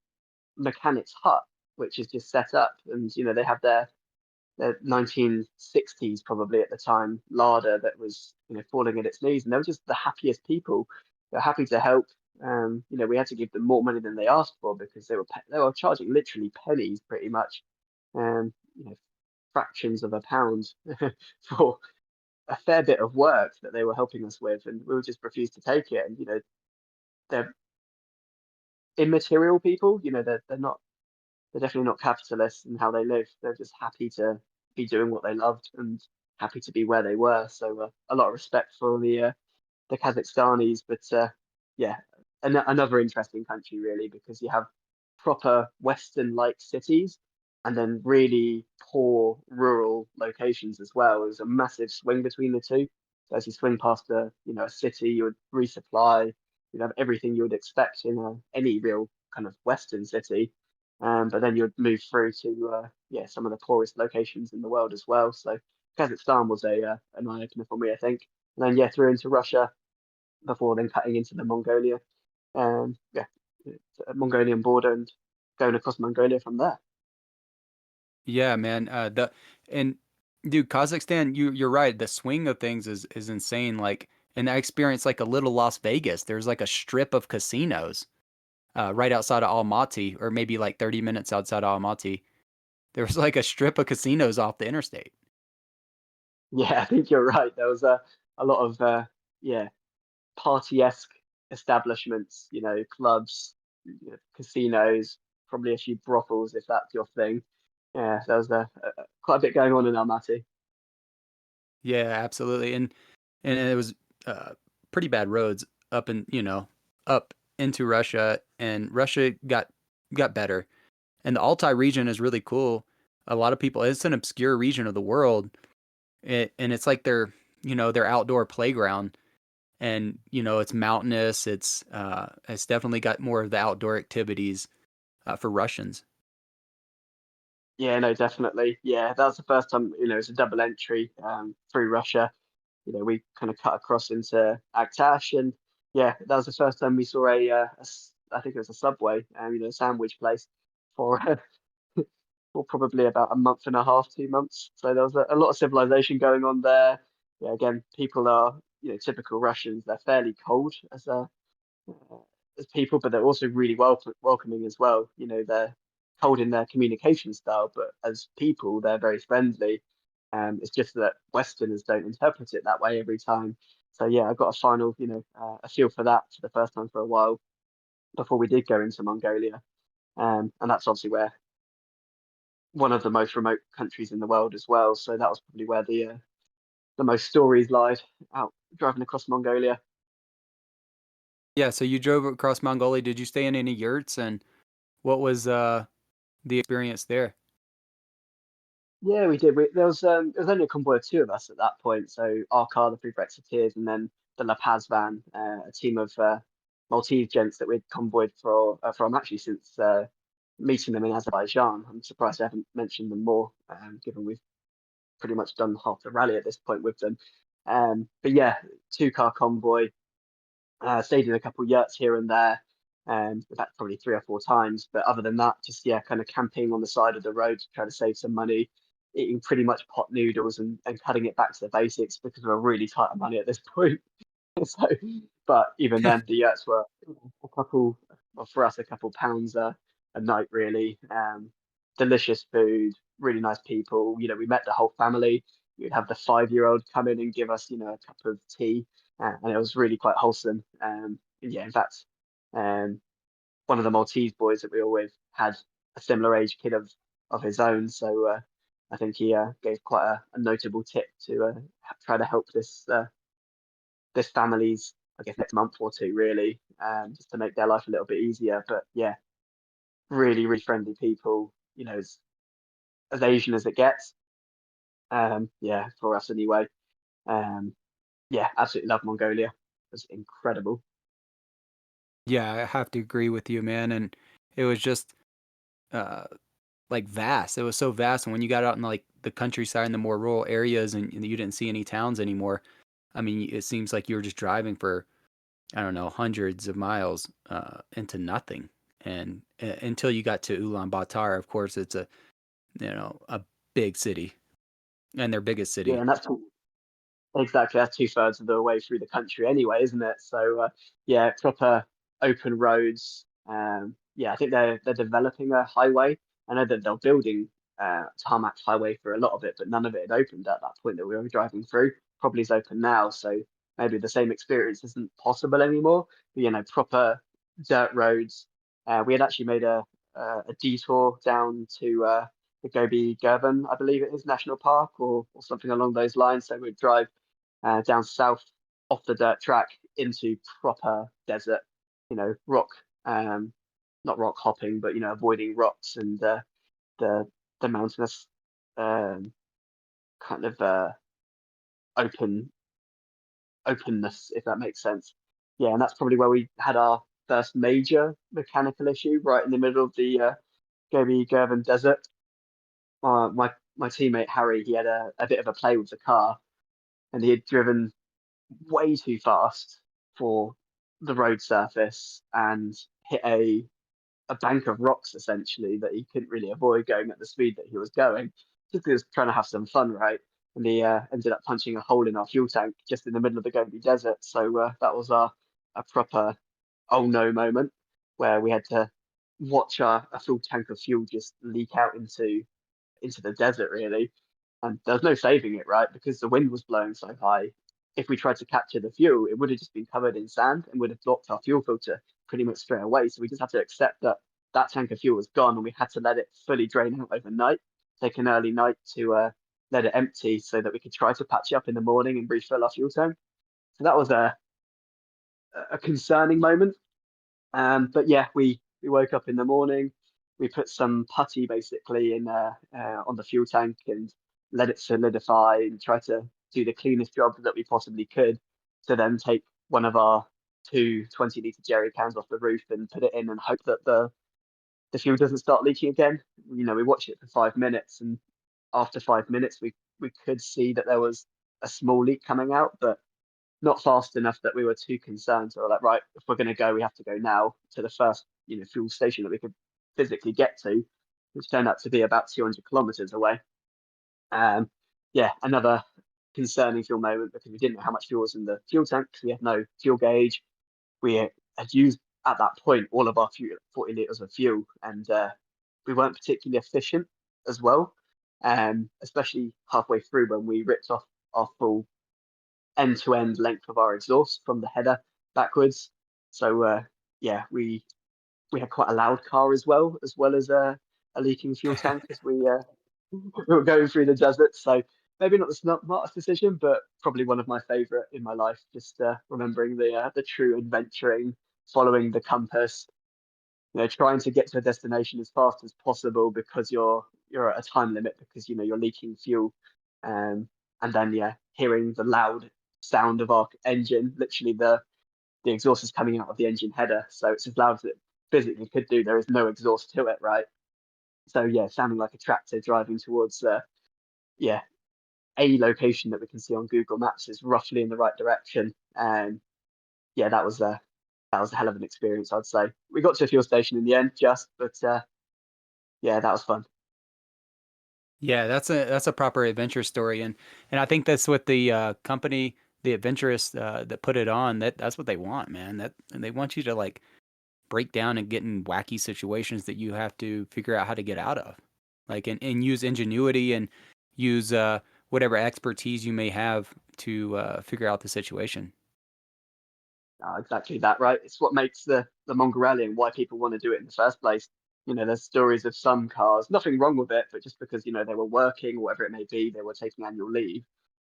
mechanic's hut which is just set up, and they have their 1960s probably at the time larder that was falling at its knees, and they were just the happiest people. They're happy to help. We had to give them more money than they asked for because they were charging literally pennies pretty much, you know, fractions of a pound for a fair bit of work that they were helping us with, and we would just refuse to take it. And they're immaterial people. They're definitely not capitalists in how they live. They're just happy to be doing what they loved and happy to be where they were. So a lot of respect for the Kazakhstanis, but yeah, another interesting country really because you have proper Western-like cities and then really poor rural locations as well. There's a massive swing between the two. So as you swing past a city, you would resupply. You'd have everything you would expect in any real kind of Western city. But then you'd move through to some of the poorest locations in the world as well. So Kazakhstan was an eye opener for me, I think. And then through into Russia before then cutting into the Mongolia, yeah, Mongolian border and going across Mongolia from there. Yeah, man. The and dude, Kazakhstan, you're right. The swing of things is insane. Like, and I experienced like a little Las Vegas. There's like a strip of casinos right outside of Almaty, or maybe like 30 minutes outside of Almaty. There was like a strip of casinos off the interstate. Yeah, I think you're right. There was a lot of yeah party-esque establishments, clubs, casinos, probably a few brothels if that's your thing. Yeah, there was quite a bit going on in Almaty. Yeah, absolutely. And it was pretty bad roads up into Russia, and Russia got better. And the Altai region is really cool. A lot of people, it's an obscure region of the world, and it's like their outdoor playground. and it's mountainous. It's definitely got more of the outdoor activities for Russians. Yeah, no, definitely. Yeah, that was the first time, it's a double entry through Russia. We kind of cut across into Aktash, and yeah, that was the first time we saw I think it was a Subway, a sandwich place for for probably about a month and a half, 2 months. So there was a lot of civilization going on there. Yeah, again, people are, typical Russians. They're fairly cold uh, as people, but they're also really welcoming as well. They're cold in their communication style, but as people, they're very friendly. It's just that Westerners don't interpret it that way every time. So yeah, I got a final, a feel for that for the first time for a while before we did go into Mongolia. And that's obviously where one of the most remote countries in the world as well. So that was probably where the most stories lied out driving across Mongolia. Yeah, so you drove across Mongolia. Did you stay in any yurts, and what was the experience there? Yeah, we did. There was only a convoy of two of us at that point. So our car, the Three Brexiteers, and then the La Paz van, a team of Maltese gents that we'd convoyed from actually since meeting them in Azerbaijan. I'm surprised I haven't mentioned them more, given we've pretty much done half the rally at this point with them. But yeah, two-car convoy. Stayed in a couple yurts here and there, in fact, probably 3 or 4 times. But other than that, just yeah, kind of camping on the side of the road to try to save some money, eating pretty much pot noodles and cutting it back to the basics because we're really tight on money at this point. So, but even then, the yurts were a couple, well, for us, a couple pounds a night, really. Delicious food, really nice people. We met the whole family. You'd have the 5-year-old come in and give us, a cup of tea, and it was really quite wholesome. Yeah, in fact, um, one of the Maltese boys that we always had a similar age kid of his own, so I think he gave quite a notable tip to try to help this family's, I guess, next month or two, really, just to make their life a little bit easier. But yeah, really, really friendly people, as Asian as it gets. Yeah, for us anyway. Um, yeah, absolutely love Mongolia. It was incredible. Yeah, I have to agree with you, man. And it was just uh like vast. It was so vast. And when you got out in like the countryside and the more rural areas and you didn't see any towns anymore, I mean, it seems like you were just driving for, I don't know, hundreds of miles into nothing. And until you got to Ulaanbaatar, of course, it's a big city and their biggest Yeah, city. and exactly, that's 2/3 of the way through the country anyway, isn't it? So yeah, proper open roads. Yeah, I think they're developing a highway. I know that they're building tarmac highway for a lot of it, but none of it had opened at that point that we were driving through. Probably is open now, so maybe the same experience isn't possible anymore. But, proper dirt roads. We had actually made a detour down to the Gobi Gurban, I believe it is, National Park or something along those lines. So we'd drive down south off the dirt track into proper desert, rock, um, not rock hopping, but avoiding rocks and the the mountainous um, kind of open openness, if that makes sense. Yeah, and that's probably where we had our first major mechanical issue, right in the middle of the Gobi Gurban Desert. My teammate Harry, he had a bit of a play with the car, and he had driven way too fast for the road surface and hit a bank of rocks essentially that he couldn't really avoid going at the speed that he was going. Just 'cause he was trying to have some fun, right? And he ended up punching a hole in our fuel tank just in the middle of the Gobi Desert. So that was a proper oh no moment where we had to watch a full tank of fuel just leak out into the desert, really. And there was no saving it, right? Because the wind was blowing so high. If we tried to capture the fuel, it would have just been covered in sand and would have blocked our fuel filter pretty much straight away. So we just had to accept that that tank of fuel was gone and we had to let it fully drain out overnight, take an early night to let it empty so that we could try to patch it up in the morning and refill our fuel tank. So that was a concerning moment. But yeah, we woke up in the morning. We put some putty basically in on the fuel tank and let it solidify and try to do the cleanest job that we possibly could to then take one of our two 20-litre jerry cans off the roof and put it in and hope that the fuel doesn't start leaking again. We watched it for 5 minutes, and after 5 minutes, we could see that there was a small leak coming out, but not fast enough that we were too concerned. So we're like, right, if we're going to go, we have to go now to the first, fuel station that we could physically get to, which turned out to be about 200 kilometers away. Yeah, another concerning fuel moment because we didn't know how much fuel was in the fuel tank because we had no fuel gauge. We had used at that point all of our fuel, 40 liters of fuel, and we weren't particularly efficient as well, especially halfway through when we ripped off our full end-to-end length of our exhaust from the header backwards. So yeah, we had quite a loud car as well as a leaking fuel tank as we were going through the desert. So maybe not the smartest decision, but probably one of my favorite in my life. Just remembering the true adventuring, following the compass, trying to get to a destination as fast as possible because you're at a time limit because you're leaking fuel, and then hearing the loud sound of our engine. Literally, the exhaust is coming out of the engine header, so it's as loud as it physically could do. There is no exhaust to it, right? So yeah, sounding like a tractor driving towards yeah a location that we can see on Google Maps is roughly in the right direction. And yeah, that was a hell of an experience, I'd say. We got to a fuel station in the end, but yeah, that was fun. Yeah, that's a proper adventure story, and I think that's what the company, the adventurous that put it on, that's what they want, man. That and they want you to like break down and get in wacky situations that you have to figure out how to get out of, like and use ingenuity and use whatever expertise you may have to figure out the situation. Exactly that, right? It's what makes the Mongol Rally and why people want to do it in the first place. There's stories of some cars, nothing wrong with it, but just because they were working or whatever it may be, they were taking annual leave.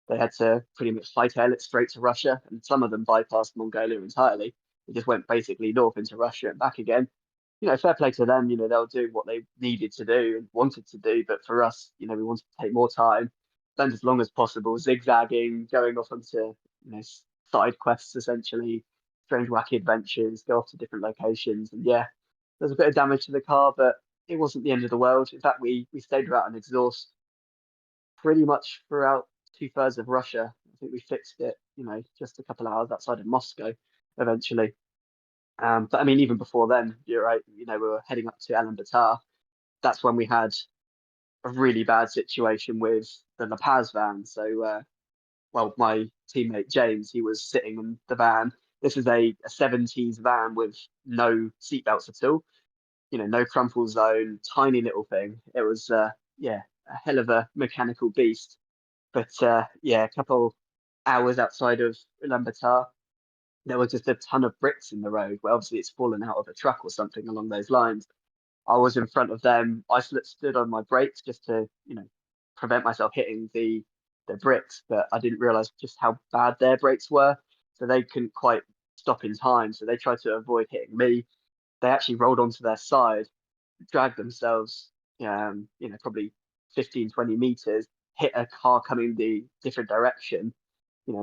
They had to pretty much hightail it straight to Russia, and some of them bypassed Mongolia entirely. They just went basically north into Russia and back again. Fair play to them. They'll do what they needed to do and wanted to do. But for us, we wanted to take more time, spend as long as possible, zigzagging, going off onto, side quests essentially, strange, wacky adventures, go off to different locations. And yeah, there's a bit of damage to the car, but it wasn't the end of the world. In fact, we stayed without an exhaust pretty much throughout two-thirds of Russia. I think we fixed it, just a couple of hours outside of Moscow eventually. But I mean, even before then, you're right. We were heading up to Ulaanbaatar. That's when we had a really bad situation with the La Paz van. So, well, my teammate James, he was sitting in the van. This is a 70s van with no seatbelts at all. No crumple zone, tiny little thing. It was, yeah, a hell of a mechanical beast. But yeah, a couple hours outside of Ulaanbaatar, there was just a ton of bricks in the road. Well, obviously it's fallen out of a truck or something along those lines. I was in front of them. I stood on my brakes just to, prevent myself hitting the bricks, but I didn't realize just how bad their brakes were. So they couldn't quite stop in time. So they tried to avoid hitting me. They actually rolled onto their side, dragged themselves, probably 15, 20 meters, hit a car coming the different direction.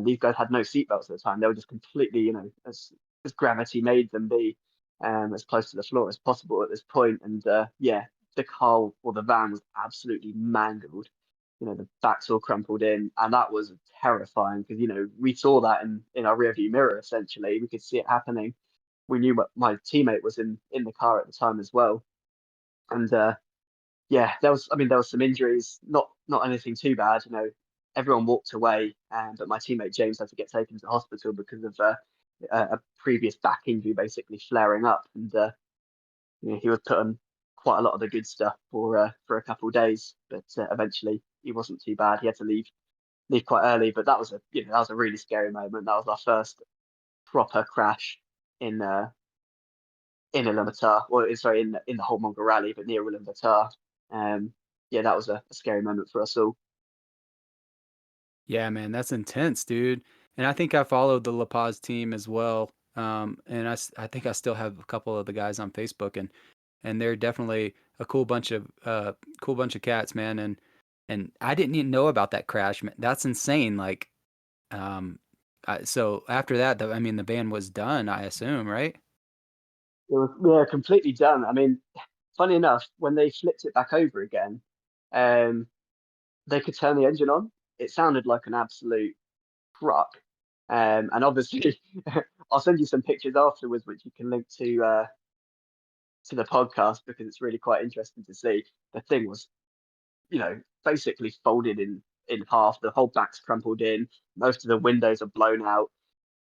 These guys had no seatbelts at the time. They were just completely, as gravity made them be, as close to the floor as possible at this point. And yeah, the car or the van was absolutely mangled. The backs all crumpled in, and that was terrifying because we saw that in our rearview mirror. Essentially, we could see it happening. We knew my teammate was in the car at the time as well, and yeah, there was some injuries, not anything too bad. Everyone walked away, but my teammate James had to get taken to hospital because of a previous back injury basically flaring up, and he was put on quite a lot of the good stuff for a couple of days, but eventually he wasn't too bad. He had to leave quite early, but that was a really scary moment. That was our first proper crash in Ulaanbaatar, well, sorry, in the whole Mongol Rally, but near Ulaanbaatar. Um, yeah, that was a scary moment for us all. Yeah, man, that's intense, dude. And I think I followed the La Paz team as well. And I think I still have a couple of the guys on Facebook, and they're definitely a cool bunch of cats, man. And I didn't even know about that crash, man. That's insane. Like, um, So after that, I mean, the band was done, I assume, right? It was, yeah, completely done. I mean, funny enough, when they flipped it back over again, um, they could turn the engine on. It sounded like an absolute truck. And obviously, I'll send you some pictures afterwards, which you can link to the podcast because it's really quite interesting to see. The thing was, basically folded in half. The whole back's crumpled in. Most of the windows are blown out.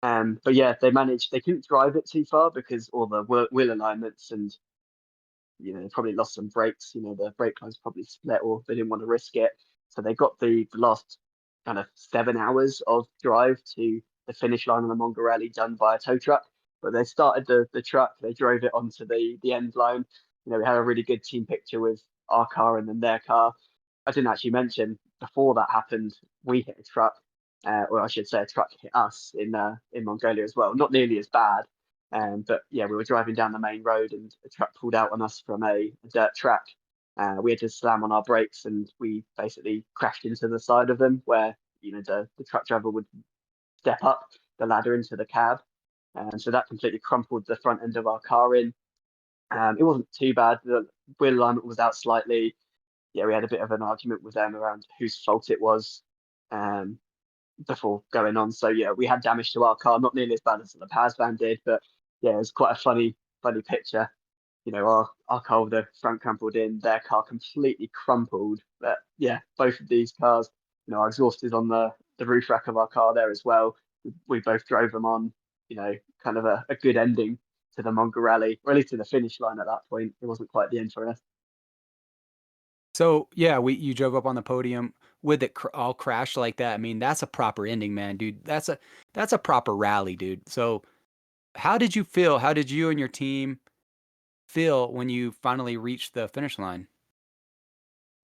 But yeah, they managed. They couldn't drive it too far because all the wheel alignments and they probably lost some brakes. The brake lines probably split, or they didn't want to risk it. So they got the last kind of 7 hours of drive to the finish line on the Mongol Rally done by a tow truck. But they started the truck, they drove it onto the end line. We had a really good team picture with our car and then their car. I didn't actually mention before that happened, we hit a truck, or I should say, a truck hit us in Mongolia as well. Not nearly as bad, but yeah, we were driving down the main road and a truck pulled out on us from a dirt track. We had to slam on our brakes and we basically crashed into the side of them where, the truck driver would step up the ladder into the cab. And so that completely crumpled the front end of our car in. It wasn't too bad. The wheel alignment was out slightly. Yeah, we had a bit of an argument with them around whose fault it was. Um, before going on. So yeah, we had damage to our car, not nearly as bad as the Paz van did, but yeah, it was quite a funny picture. Our car with the front crumpled in, their car completely crumpled. But yeah, both of these cars, our exhaust is on the roof rack of our car there as well. We both drove them on, kind of a good ending to the Mongol Rally, or at least to the finish line at that point. It wasn't quite the end for us. So yeah, we you drove up on the podium with it all crashed like that. I mean, that's a proper ending, man, dude. That's a proper rally, dude. So how did you feel? How did you and your team feel when you finally reached the finish line?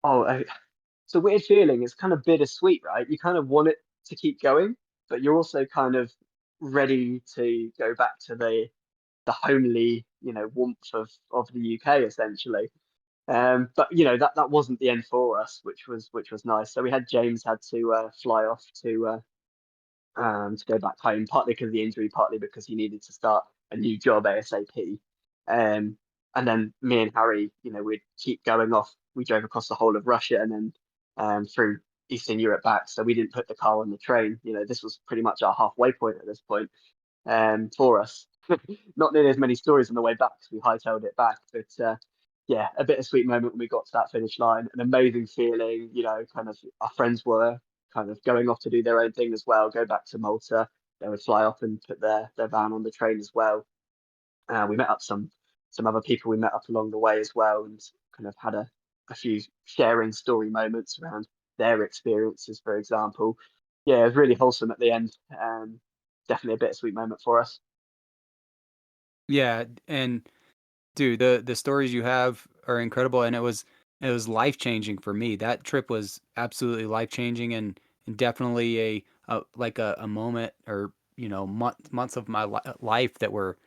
Oh, it's a weird feeling. It's kind of bittersweet, right? You kind of want it to keep going, but you're also kind of ready to go back to the homely, warmth of the UK essentially. But that wasn't the end for us, which was nice. So we had James had to fly off to go back home, partly because of the injury, partly because he needed to start a new job ASAP. And then me and Harry, we'd keep going off. We drove across the whole of Russia and then through Eastern Europe back. So we didn't put the car on the train. This was pretty much our halfway point at this point for us. Not nearly as many stories on the way back because we hightailed it back, but yeah, a bittersweet moment when we got to that finish line. An amazing feeling, kind of our friends were kind of going off to do their own thing as well, go back to Malta. They would fly off and put their van on the train as well. We met up some other people we met up along the way as well, and kind of had a few sharing story moments around their experiences, for example. Yeah, it was really wholesome at the end. Definitely a bittersweet moment for us. Yeah, and dude, the stories you have are incredible, and it was life changing for me. That trip was absolutely life changing, and definitely a moment, or months of my life that were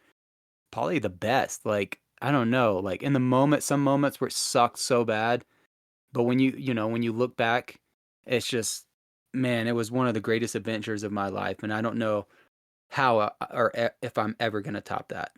probably the best. Like, I don't know, like in the moment, some moments where it sucked so bad, but when you look back, it's just, man, it was one of the greatest adventures of my life, and I don't know how if I'm ever gonna top that.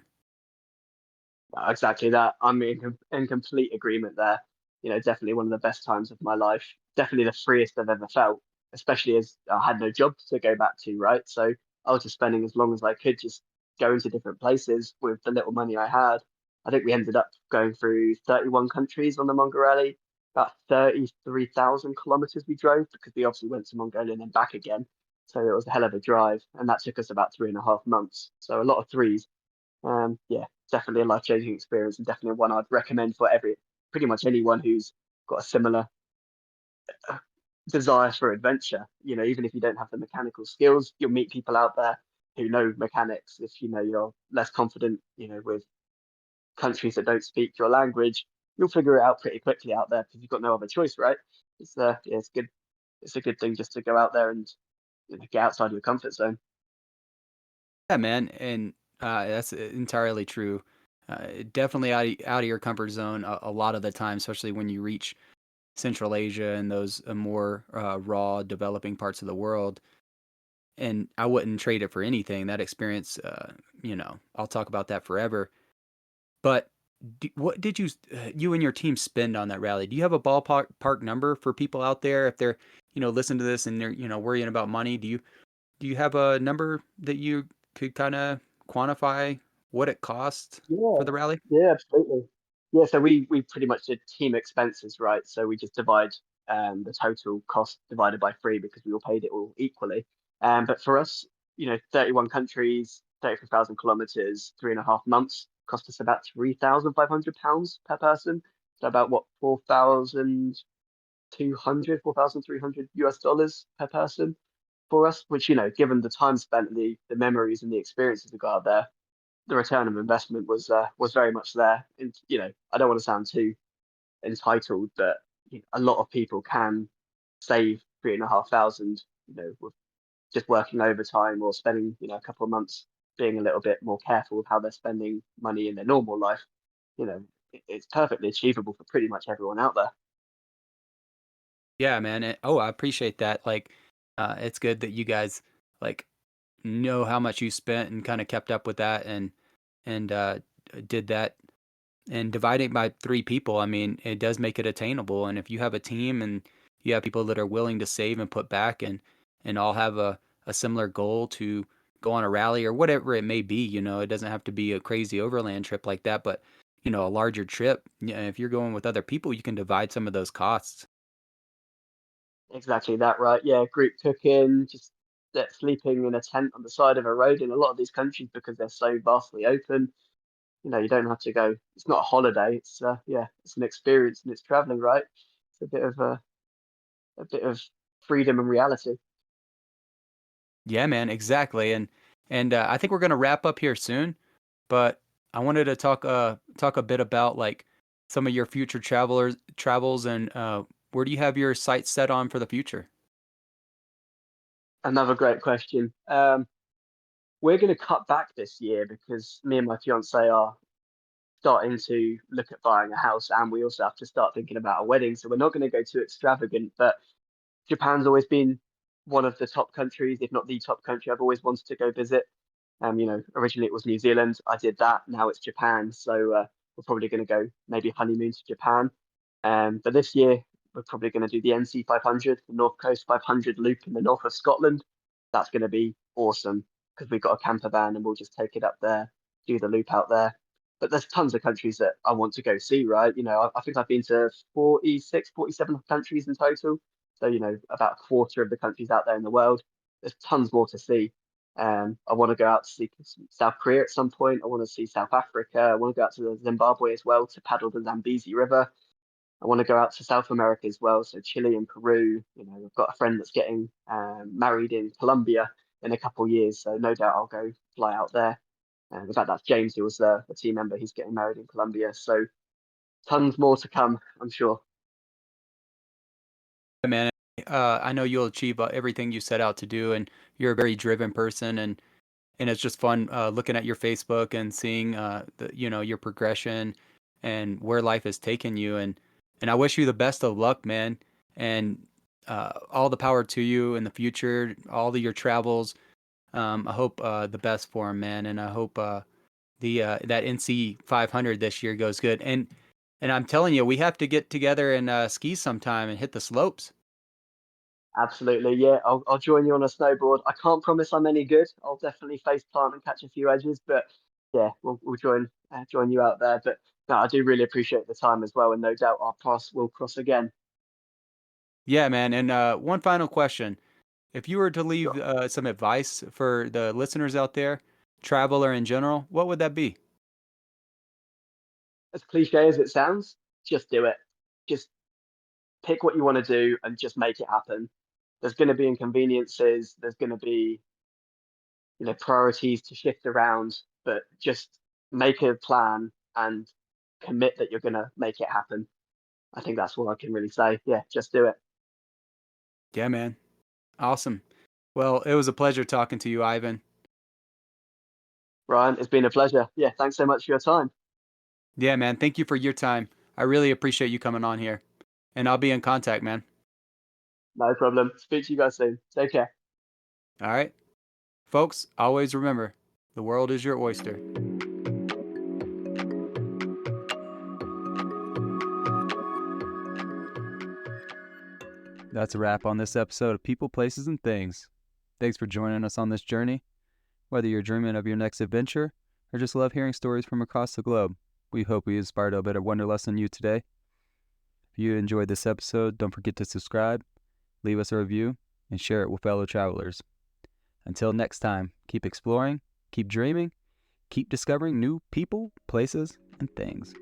Exactly that. I'm in complete agreement there. Definitely one of the best times of my life. Definitely the freest I've ever felt, especially as I had no job to go back to, right? So I was just spending as long as I could just going to different places with the little money I had. I think we ended up going through 31 countries on the Mongol Rally, about 33,000 kilometers we drove because we obviously went to Mongolia and then back again. So it was a hell of a drive, and that took us about 3.5 months. So a lot of threes. Yeah, definitely a life-changing experience and definitely one I'd recommend for pretty much anyone who's got a similar desire for adventure. Even if you don't have the mechanical skills, you'll meet people out there who know mechanics. If you're less confident, with countries that don't speak your language, you'll figure it out pretty quickly out there because you've got no other choice, right? Yeah, it's good. It's a good thing just to go out there and get outside your comfort zone. Yeah, man, and that's entirely true. Definitely out of your comfort zone a lot of the time, especially when you reach Central Asia and those more raw developing parts of the world. and I wouldn't trade it for anything. That experience, I'll talk about that forever. But what did you and your team spend on that rally? Do you have a ballpark park number for people out there if they're, listen to this and they're, worrying about money? Do you have a number that you could kind of quantify what it cost Yeah, for the rally? yeah, absolutely. Yeah, so we pretty much did team expenses, right? So we just divide the total cost divided by three because we all paid it all equally. But for us, 31 countries, 34,000 kilometers, 3.5 months cost us about £3,500 per person. So about what, 4,200, 4,300 US dollars per person for us, which, given the time spent, the memories and the experiences we got out there, the return of investment was very much there. And I don't want to sound too entitled, but a lot of people can save 3,500, with just working overtime or spending a couple of months being a little bit more careful with how they're spending money in their normal life. It's perfectly achievable for pretty much everyone out there. Yeah, man. I appreciate that. Like, it's good that you guys like know how much you spent and kind of kept up with that and did that and dividing by three people. I mean, it does make it attainable. And if you have a team and you have people that are willing to save and put back and all have a similar goal to go on a rally or whatever it may be, it doesn't have to be a crazy overland trip like that, but a larger trip. Yeah, if you're going with other people, you can divide some of those costs. Exactly that, right? Yeah, group cooking, just sleeping in a tent on the side of a road in a lot of these countries because they're so vastly open. You don't have to go. It's not a holiday. It's yeah, it's an experience and it's traveling, right? It's a bit of freedom and reality. Yeah, man, exactly. And I think we're gonna wrap up here soon, but I wanted to talk a bit about like some of your future travelers travels and where do you have your sights set on for the future? Another great question. We're going to cut back this year because me and my fiance are starting to look at buying a house, and we also have to start thinking about a wedding. So we're not going to go too extravagant, but Japan's always been one of the top countries, if not the top country I've always wanted to go visit. Originally it was New Zealand. I did that. Now it's Japan. So we're probably going to go maybe honeymoon to Japan. But this year we're probably going to do the NC 500, the North Coast 500 loop in the north of Scotland. That's going to be awesome because we've got a camper van and we'll just take it up there, do the loop out there. But there's tons of countries that I want to go see, right? I think I've been to 46, 47 countries in total. So, about a quarter of the countries out there in the world. There's tons more to see. I want to go out to see South Korea at some point. I want to see South Africa. I want to go out to Zimbabwe as well to paddle the Zambezi River. I want to go out to South America as well, so Chile and Peru. I've got a friend that's getting married in Colombia in a couple of years, so no doubt I'll go fly out there. In fact, that's James, who was a team member. He's getting married in Colombia, so tons more to come, I'm sure. Hey, man, I know you'll achieve everything you set out to do, and you're a very driven person, and it's just fun looking at your Facebook and seeing your progression and where life has taken you, and I wish you the best of luck, man, and all the power to you in the future, all of your travels. I hope the best for him, man, and I hope the that NC 500 this year goes good, and I'm telling you, we have to get together and ski sometime and hit the slopes. Absolutely, yeah. I'll join you on a snowboard. I can't promise I'm any good. I'll definitely face plant and catch a few edges, but yeah, we'll join you out there. But no, I do really appreciate the time as well, and no doubt our paths will cross again. Yeah, man. And one final question. If you were to leave Sure. some advice for the listeners out there, traveler in general, what would that be? As cliche as it sounds, just do it. Just pick what you want to do and just make it happen. There's going to be inconveniences. There's going to be priorities to shift around, but just make a plan and commit that you're going to make it happen. I think that's what I can really say. Yeah, just do it. Yeah, man. Awesome. Well, it was a pleasure talking to you, Ivan. Ryan, it's been a pleasure. Yeah, thanks so much for your time. Yeah, man. Thank you for your time. I really appreciate you coming on here. And I'll be in contact, man. No problem. Speak to you guys soon. Take care. All right. Folks, always remember, the world is your oyster. That's a wrap on this episode of People, Places, and Things. Thanks for joining us on this journey. Whether you're dreaming of your next adventure or just love hearing stories from across the globe, we hope we inspired a bit of wanderlust in you today. If you enjoyed this episode, don't forget to subscribe, leave us a review, and share it with fellow travelers. Until next time, keep exploring, keep dreaming, keep discovering new people, places, and things.